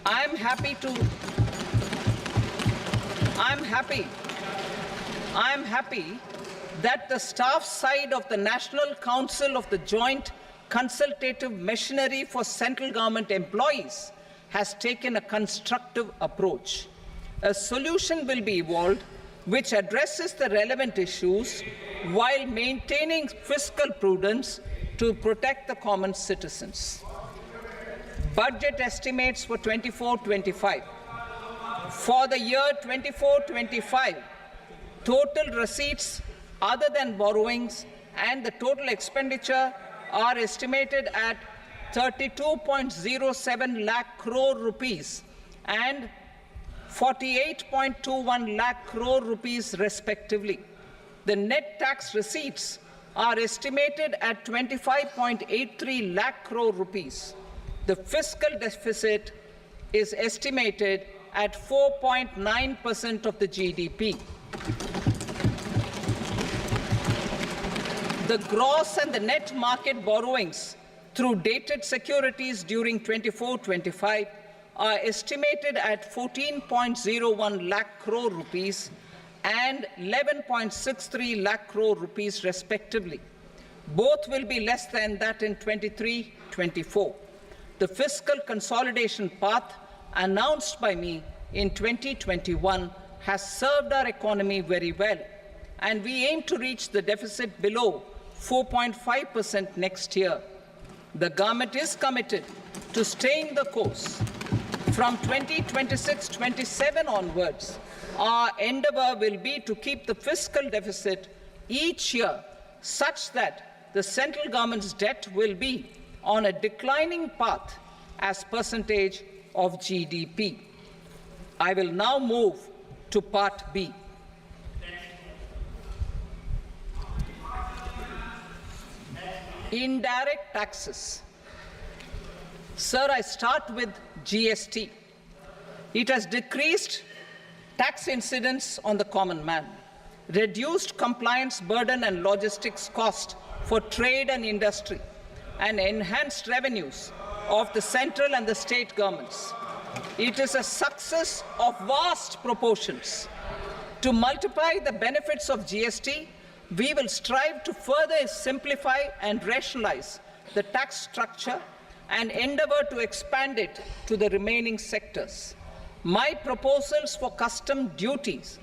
I am happy that the staff side of the National Council of the Joint Consultative Machinery for Central Government Employees has taken a constructive approach. A solution will be evolved which addresses the relevant issues while maintaining fiscal prudence to protect the common citizens. Budget estimates for 24-25. For the year 24-25, total receipts other than borrowings and the total expenditure are estimated at 32.07 lakh crore rupees and 48.21 lakh crore rupees respectively. The net tax receipts are estimated at 25.83 lakh crore rupees. The fiscal deficit is estimated at 4.9% of the GDP. The gross and the net market borrowings through dated securities during 24-25 are estimated at 14.01 lakh crore rupees and 11.63 lakh crore rupees respectively. Both will be less than that in 23-24. The fiscal consolidation path announced by me in 2021 has served our economy very well, and we aim to reach the deficit below 4.5% next year. The government is committed to staying the course. From 2026-27 onwards, our endeavor will be to keep the fiscal deficit each year such that the central government's debt will be on a declining path as percentage of GDP. I will now move to Part B. Indirect taxes. Sir, I start with GST. It has decreased tax incidence on the common man, reduced compliance burden and logistics cost for trade and industry, and enhanced revenues of the central and the state governments. It is a success of vast proportions. To multiply the benefits of GST, we will strive to further simplify and rationalize the tax structure and endeavor to expand it to the remaining sectors. My proposals for custom duties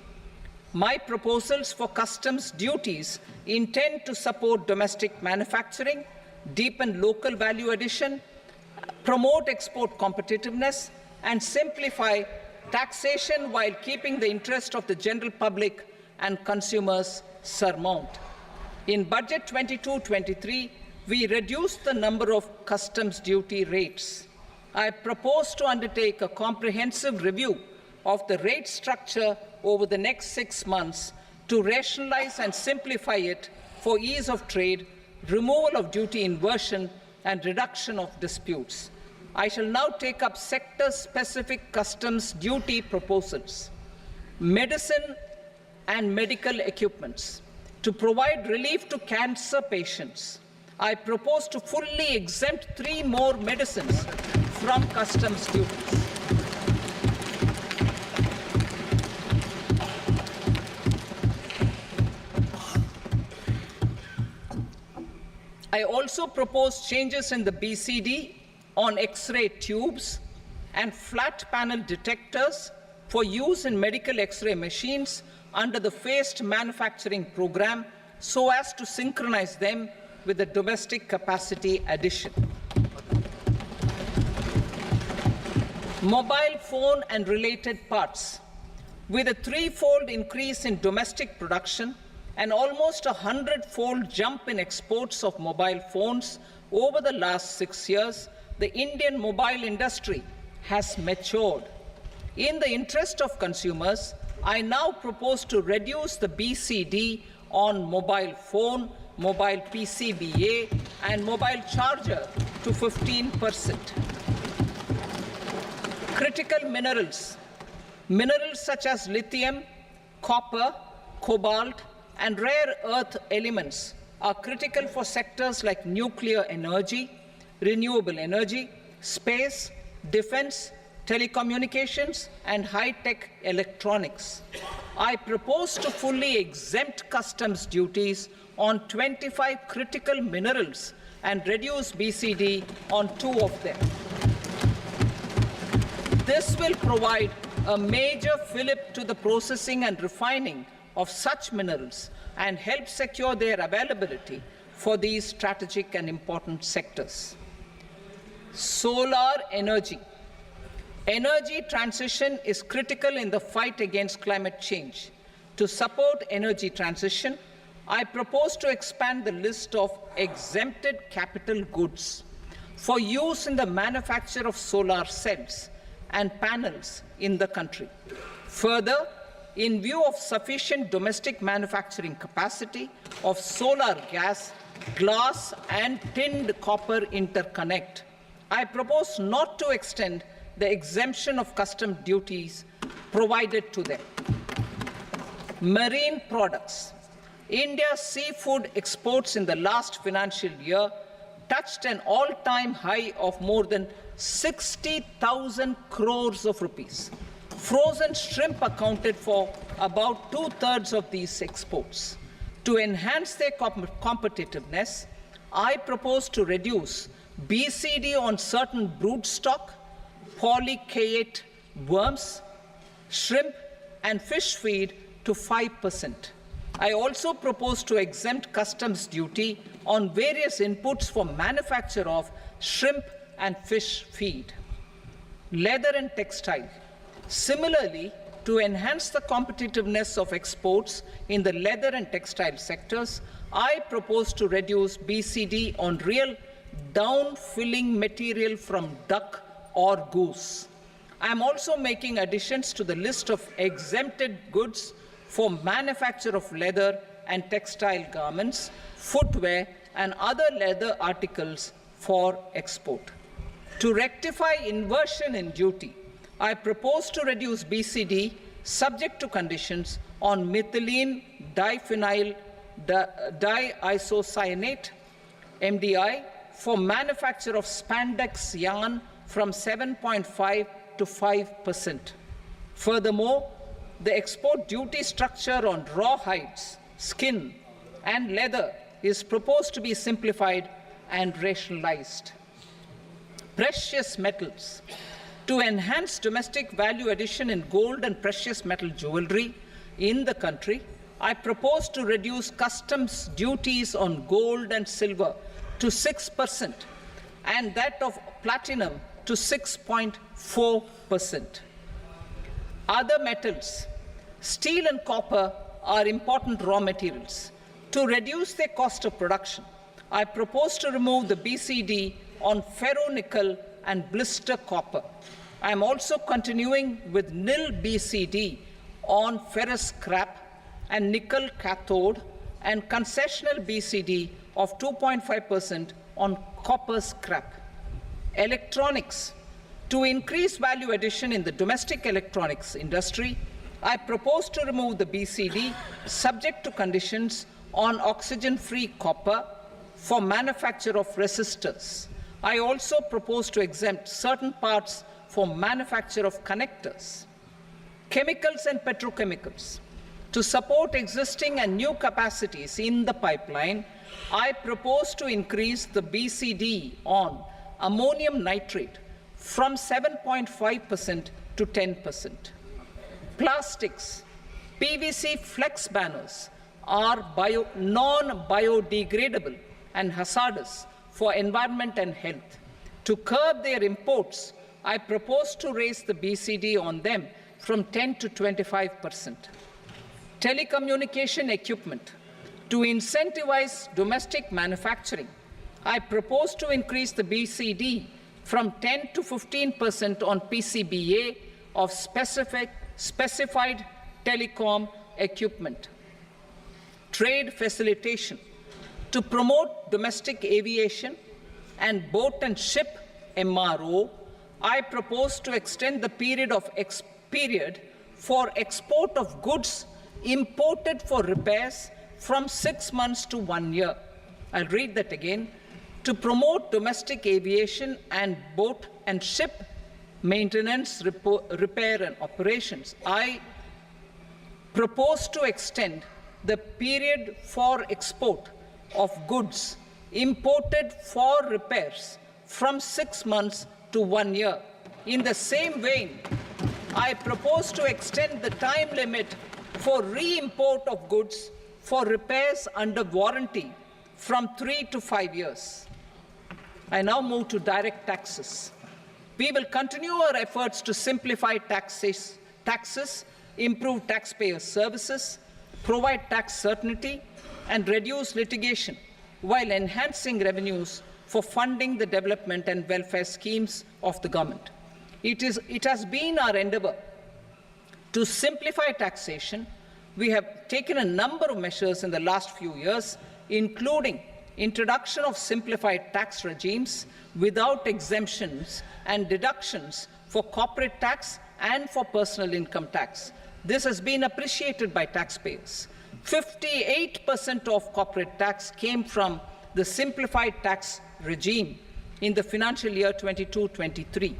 My proposals for customs duties intend to support domestic manufacturing, deepen local value addition, promote export competitiveness, and simplify taxation while keeping the interest of the general public and consumers surmount. In Budget 22-23, we reduced the number of customs duty rates. I propose to undertake a comprehensive review of the rate structure over the next 6 months to rationalize and simplify it for ease of trade, removal of duty inversion, and reduction of disputes. I shall now take up sector-specific customs duty proposals. Medicine and medical equipments. To provide relief to cancer patients, I propose to fully exempt 3 more medicines from customs duties. I also propose changes in the BCD on X-ray tubes and flat panel detectors for use in medical X-ray machines under the phased manufacturing program so as to synchronize them with the domestic capacity addition. Mobile phone and related parts. With a 3-fold increase in domestic production and almost a 100-fold jump in exports of mobile phones over the last 6 years, the Indian mobile industry has matured. In the interest of consumers, I now propose to reduce the BCD on mobile phone, mobile PCBA, and mobile charger to 15%. Critical minerals. Minerals such as lithium, copper, cobalt, and rare earth elements are critical for sectors like nuclear energy, renewable energy, space, defense, telecommunications, and high-tech electronics. I propose to fully exempt customs duties on 25 critical minerals and reduce BCD on 2 of them. This will provide a major fillip to the processing and refining of such minerals and help secure their availability for these strategic and important sectors. Solar energy. Energy transition is critical in the fight against climate change. To support energy transition, I propose to expand the list of exempted capital goods for use in the manufacture of solar cells and panels in the country. Further, in view of sufficient domestic manufacturing capacity of solar gas, glass, and tinned copper interconnect, I propose not to extend the exemption of custom duties provided to them. Marine products. India's seafood exports in the last financial year touched an all-time high of more than 60,000 crores of rupees. Frozen shrimp accounted for about 2/3 of these exports. To enhance their competitiveness, I propose to reduce BCD on certain broodstock, polychaete worms, shrimp, and fish feed to 5%. I also propose to exempt customs duty on various inputs for manufacture of shrimp and fish feed. Leather and textile. Similarly, to enhance the competitiveness of exports in the leather and textile sectors, I propose to reduce BCD on real down-filling material from duck or goose. I am also making additions to the list of exempted goods for manufacture of leather and textile garments, footwear, and other leather articles for export. To rectify inversion in duty, I propose to reduce BCD subject to conditions on methylene diphenyl diisocyanate, MDI, for manufacture of spandex yarn from 7.5 to 5%. Furthermore, the export duty structure on raw hides, skin, and leather is proposed to be simplified and rationalized. Precious metals. To enhance domestic value addition in gold and precious metal jewelry, in the country. I propose to reduce customs duties on gold and silver to 6% and that of platinum to 6.4%. Other metals, steel and copper, are important raw materials. To reduce their cost of production, I propose to remove the BCD on ferronickel and blister copper. I am also continuing with nil BCD on ferrous scrap and nickel cathode and concessional BCD of 2.5% on copper scrap. Electronics. To increase value addition in the domestic electronics industry, I propose to remove the BCD subject to conditions on oxygen-free copper for manufacture of resistors. I also propose to exempt certain parts for manufacture of connectors. Chemicals and petrochemicals. To support existing and new capacities in the pipeline, I propose to increase the BCD on ammonium nitrate from 7.5% to 10%. Plastics. PVC flex banners are non-biodegradable and hazardous for environment and health. To curb their imports, I propose to raise the BCD on them from 10 to 25%. Telecommunication equipment. To incentivize domestic manufacturing, I propose to increase the BCD from 10 to 15% on PCBA of specified telecom equipment. Trade facilitation. To promote domestic aviation and boat and ship MRO, I propose to extend the period for export of goods imported for repairs from 6 months to 1 year. I'll read that again. To promote domestic aviation and boat and ship maintenance, repair and operations, I propose to extend the period for export of goods imported for repairs from 6 months to 1 year. In the same vein, I propose to extend the time limit for re-import of goods for repairs under warranty from 3 to 5 years. I now move to direct taxes. We will continue our efforts to simplify taxes, improve taxpayer services, provide tax certainty, and reduce litigation while enhancing revenues for funding the development and welfare schemes of the government. It has been our endeavor to simplify taxation. We have taken a number of measures in the last few years, including introduction of simplified tax regimes without exemptions and deductions for corporate tax and for personal income tax. This has been appreciated by taxpayers. 58% of corporate tax came from the simplified tax regime in the financial year 22-23.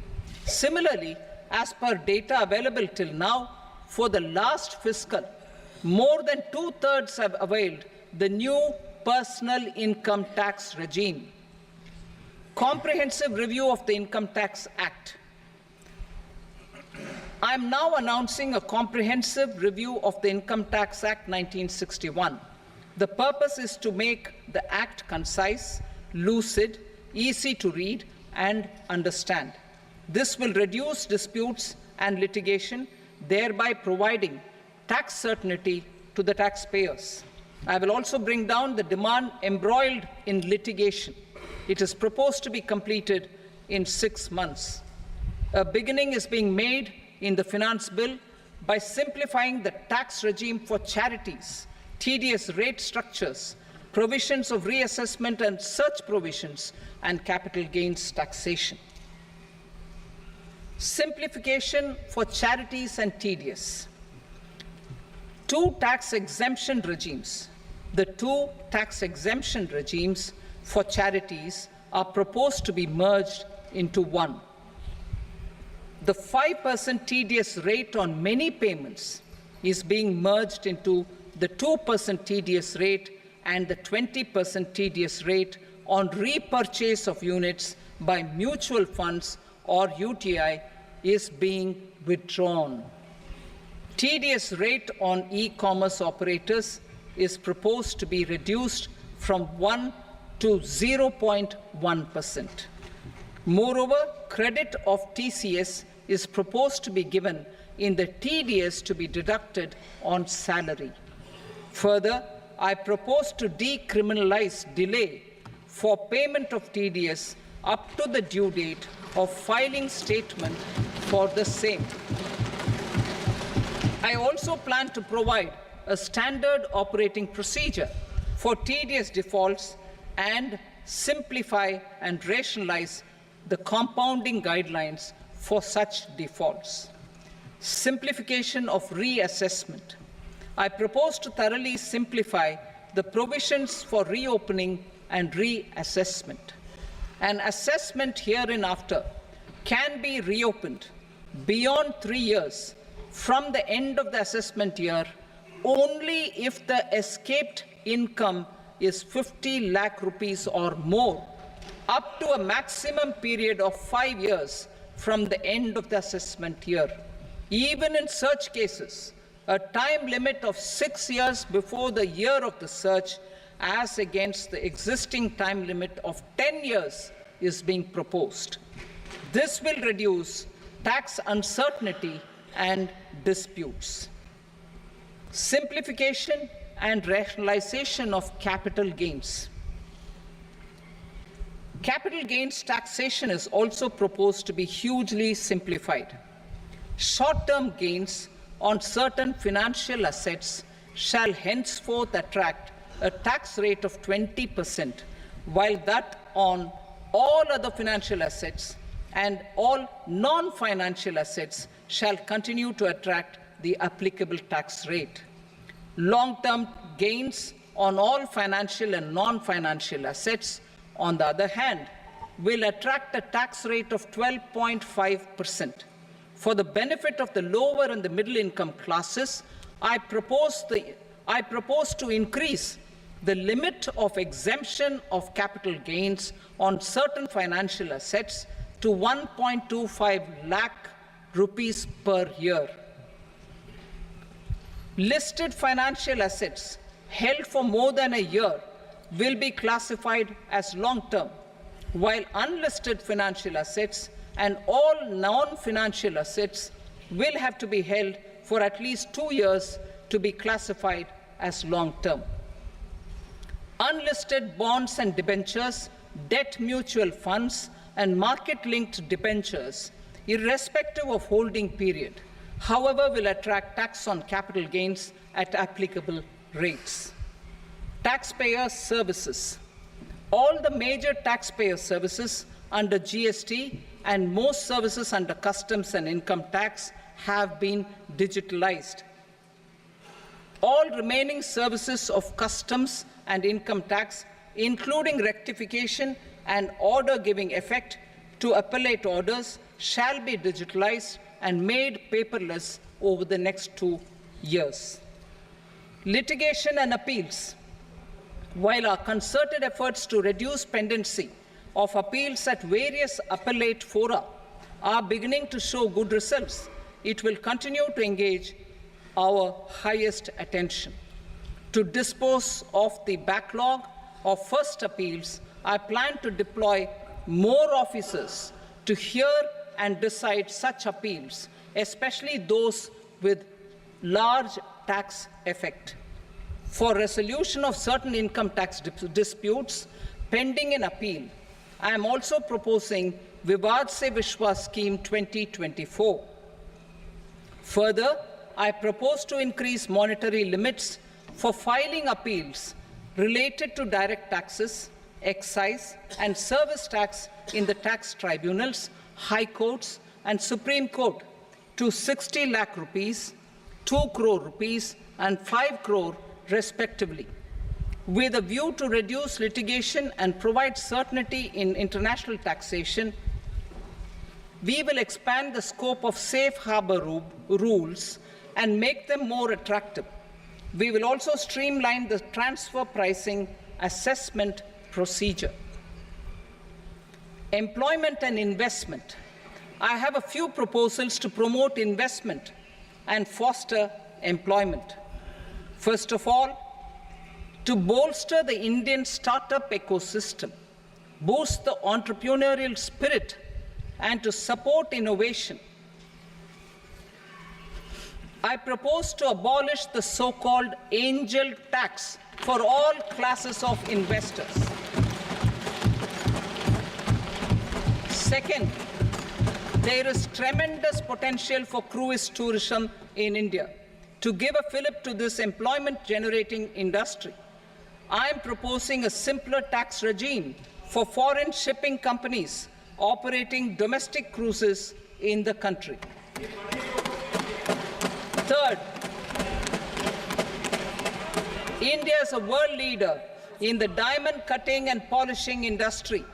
Similarly, as per data available till now, for the last fiscal, more than 2/3 have availed the new personal income tax regime. Comprehensive review of the Income Tax Act. I am now announcing a comprehensive review of the Income Tax Act 1961. The purpose is to make the Act concise, lucid, easy to read and understand. This will reduce disputes and litigation, thereby providing tax certainty to the taxpayers. I will also bring down the demand embroiled in litigation. It is proposed to be completed in 6 months. A beginning is being made in the finance bill by simplifying the tax regime for charities, tedious rate structures, provisions of reassessment and such provisions, and capital gains taxation. Simplification for charities and tedious. Two tax exemption regimes. The two tax exemption regimes for charities are proposed to be merged into one. The 5% TDS rate on many payments is being merged into the 2% TDS rate, and the 20% TDS rate on repurchase of units by mutual funds or UTI is being withdrawn. TDS rate on e-commerce operators is proposed to be reduced from 1 to 0.1%. Moreover, credit of TCS is proposed to be given in the TDS to be deducted on salary. Further, I propose to decriminalize delay for payment of TDS up to the due date of filing statement for the same. I also plan to provide a standard operating procedure for TDS defaults and simplify and rationalize the compounding guidelines for such defaults. Simplification of reassessment. I propose to thoroughly simplify the provisions for reopening and reassessment. An assessment hereinafter can be reopened beyond 3 years from the end of the assessment year only if the escaped income is 50 lakh rupees or more, up to a maximum period of 5 years from the end of the assessment year. Even in such cases, a time limit of 6 years before the year of the search, as against the existing time limit of 10 years, is being proposed. This will reduce tax uncertainty and disputes. Simplification and rationalization of capital gains. Capital gains taxation is also proposed to be hugely simplified. Short-term gains on certain financial assets shall henceforth attract a tax rate of 20%, while that on all other financial assets and all non-financial assets shall continue to attract the applicable tax rate. Long-term gains on all financial and non-financial assets, on the other hand, will attract a tax rate of 12.5%. For the benefit of the lower and the middle income classes, I propose to increase the limit of exemption of capital gains on certain financial assets to 1.25 lakh rupees per year. Listed financial assets held for more than a year will be classified as long-term, while unlisted financial assets and all non-financial assets will have to be held for at least 2 years to be classified as long-term. Unlisted bonds and debentures, debt mutual funds, and market-linked debentures, irrespective of holding period, however, will attract tax on capital gains at applicable rates. Taxpayer services. All the major taxpayer services under GST and most services under customs and income tax have been digitalized. All remaining services of customs and income tax, including rectification and order giving effect to appellate orders, shall be digitalized and made paperless over the next 2 years. Litigation and appeals. While our concerted efforts to reduce pendency of appeals at various appellate fora are beginning to show good results, it will continue to engage our highest attention. To dispose of the backlog of first appeals, I plan to deploy more officers to hear and decide such appeals, especially those with large tax effect. For resolution of certain income tax disputes pending an appeal, I am also proposing Vivad Se Vishwas Scheme 2024. Further, I propose to increase monetary limits for filing appeals related to direct taxes, excise, and service tax in the tax tribunals, high courts, and Supreme Court to 60 lakh rupees, 2 crore rupees, and 5 crore respectively. With a view to reduce litigation and provide certainty in international taxation, we will expand the scope of safe harbor rules and make them more attractive. We will also streamline the transfer pricing assessment procedure. Employment and investment. I have a few proposals to promote investment and foster employment. First of all, to bolster the Indian startup ecosystem, boost the entrepreneurial spirit, and to support innovation, I propose to abolish the so-called angel tax for all classes of investors. Second, there is tremendous potential for cruise tourism in India. To give a fillip to this employment-generating industry, I am proposing a simpler tax regime for foreign shipping companies operating domestic cruises in the country. Third, India is a world leader in the diamond cutting and polishing industry,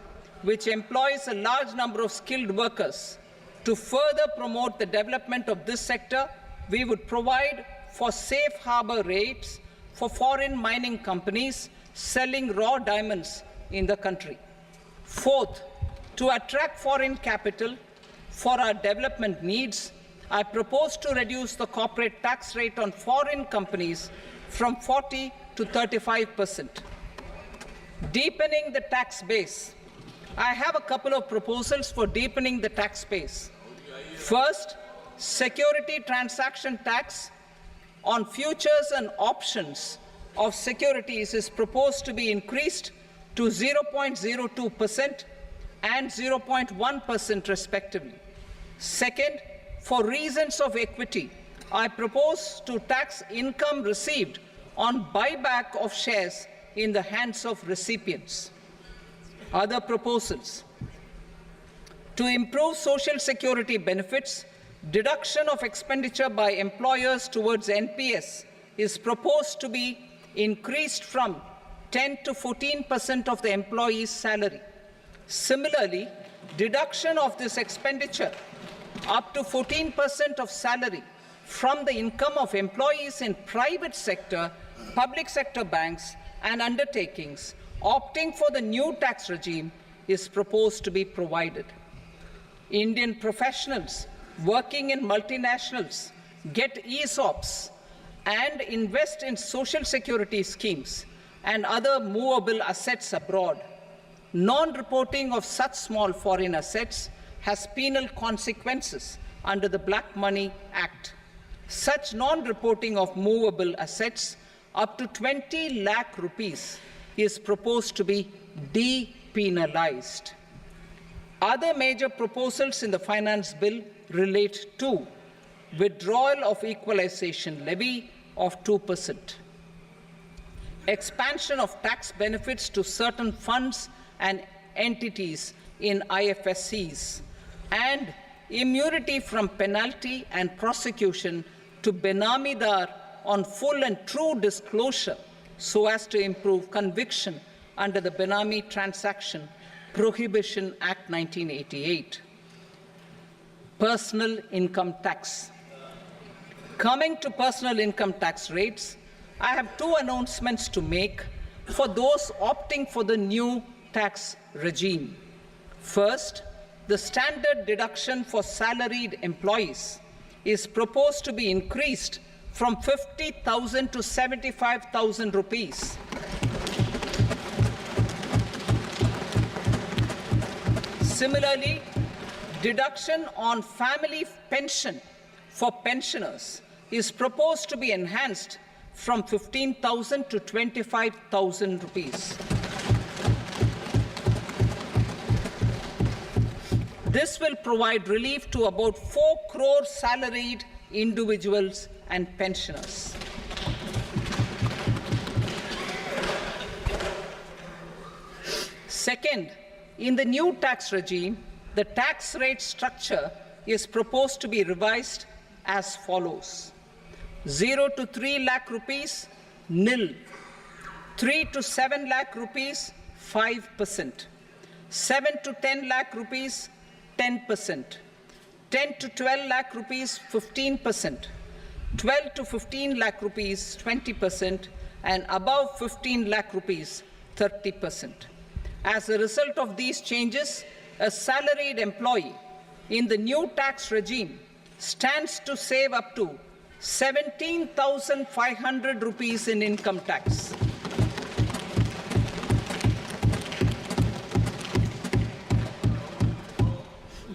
which employs a large number of skilled workers. To further promote the development of this sector, we would provide for safe harbor rates for foreign mining companies selling raw diamonds in the country. Fourth, to attract foreign capital for our development needs, I propose to reduce the corporate tax rate on foreign companies from 40 to 35%. Deepening the tax base. I have a couple of proposals for deepening the tax base. First, security transaction tax on futures and options of securities is proposed to be increased to 0.02% and 0.1% respectively. Second, for reasons of equity, I propose to tax income received on buyback of shares in the hands of recipients. Other proposals: to improve social security benefits, deduction of expenditure by employers towards NPS is proposed to be increased from 10 to 14% of the employee's salary. Similarly, deduction of this expenditure up to 14% of salary from the income of employees in private sector, public sector banks and undertakings opting for the new tax regime is proposed to be provided. Indian professionals working in multinationals get ESOPs and invest in social security schemes and other movable assets abroad. Non-reporting of such small foreign assets has penal consequences under the Black Money Act. Such non-reporting of movable assets up to 20 lakh rupees is proposed to be depenalized. Other major proposals in the finance bill relate to withdrawal of equalization levy of 2%, expansion of tax benefits to certain funds and entities in IFSCs, and immunity from penalty and prosecution to Benamidar on full and true disclosure so as to improve conviction under the Benami Transaction Prohibition Act 1988. Personal income tax. Coming to personal income tax rates, I have two announcements to make for those opting for the new tax regime. First, the standard deduction for salaried employees is proposed to be increased from 50,000 to 75,000 rupees. Similarly, deduction on family pension for pensioners is proposed to be enhanced from 15,000 to 25,000 rupees. This will provide relief to about 4 crore salaried individuals and pensioners. Second, in the new tax regime, the tax rate structure is proposed to be revised as follows: 0 to 3 lakh rupees, nil; 3 to 7 lakh rupees, 5%; 7 to 10 lakh rupees, 10%; 10 to 12 lakh rupees, 15%; 12 to 15 lakh rupees, 20%; and above 15 lakh rupees, 30%. As a result of these changes, a salaried employee in the new tax regime stands to save up to 17,500 rupees in income tax.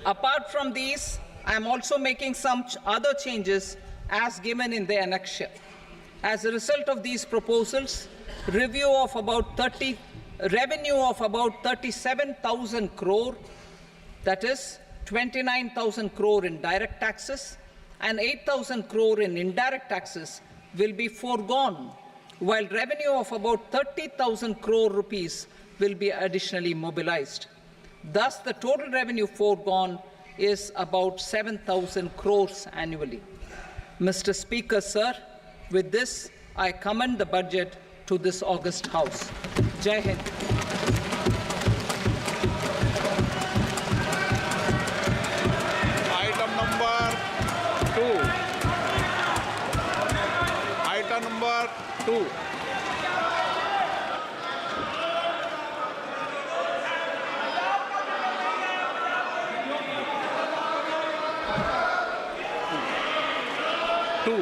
Apart from these, I am also making some other changes as given in the annexure. As a result of these proposals, revenue of about 37,000 crore, that is 29,000 crore in direct taxes and 8,000 crore in indirect taxes will be foregone, while revenue of about 30,000 crore rupees will be additionally mobilized. Thus, the total revenue foregone is about 7,000 crores annually. Mr. Speaker, sir, with this, I commend the budget to this august House. Jai Hind. Item number 2. Item number 2.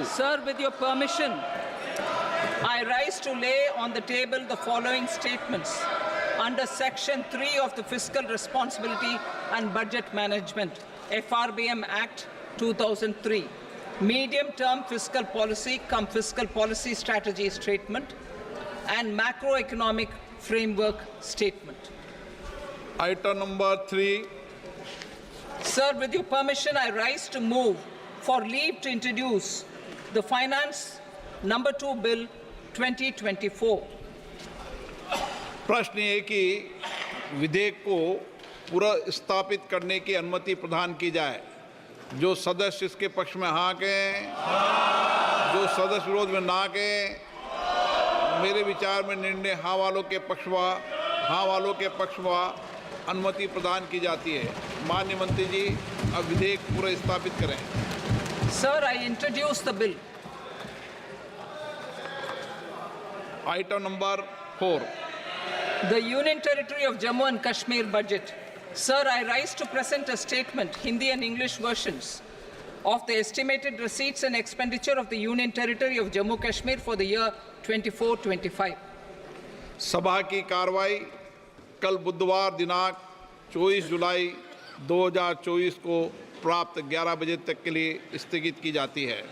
Sir, with your permission, I rise to lay on the table the following statements under Section 3 of the Fiscal Responsibility and Budget Management, FRBM Act 2003, Medium-Term Fiscal Policy cum Fiscal Policy Strategy Statement, and Macroeconomic Framework Statement. Item number 3. Sir, with your permission, I rise to move for leave to introduce the Finance Number 2 Bill 2024. प्रश्न ये कि विधेयक को पुनर्स्थापित करने की अनुमति प्रदान की जाए। जो सदस्य इसके पक्ष में हाँ कहें, जो सदस्य विरोध में ना कहें। मेरे विचार में निर्णय हाँ वालों के पक्ष में अनुमति प्रदान की जाती है। माननीय मंत्री जी, अब विधेयक पुनर्स्थापित करें। Sir, I introduce the bill. Item number 4. The Union Territory of Jammu and Kashmir budget. Sir, I rise to present a statement, Hindi and English versions, of the estimated receipts and expenditure of the Union Territory of Jammu and Kashmir for the year 24-25. सभा की कार्रवाई कल बुधवार दिनांक 24 जुलाई 2024 को प्राप्त 11 बजे तक के लिए स्थगित की जाती है।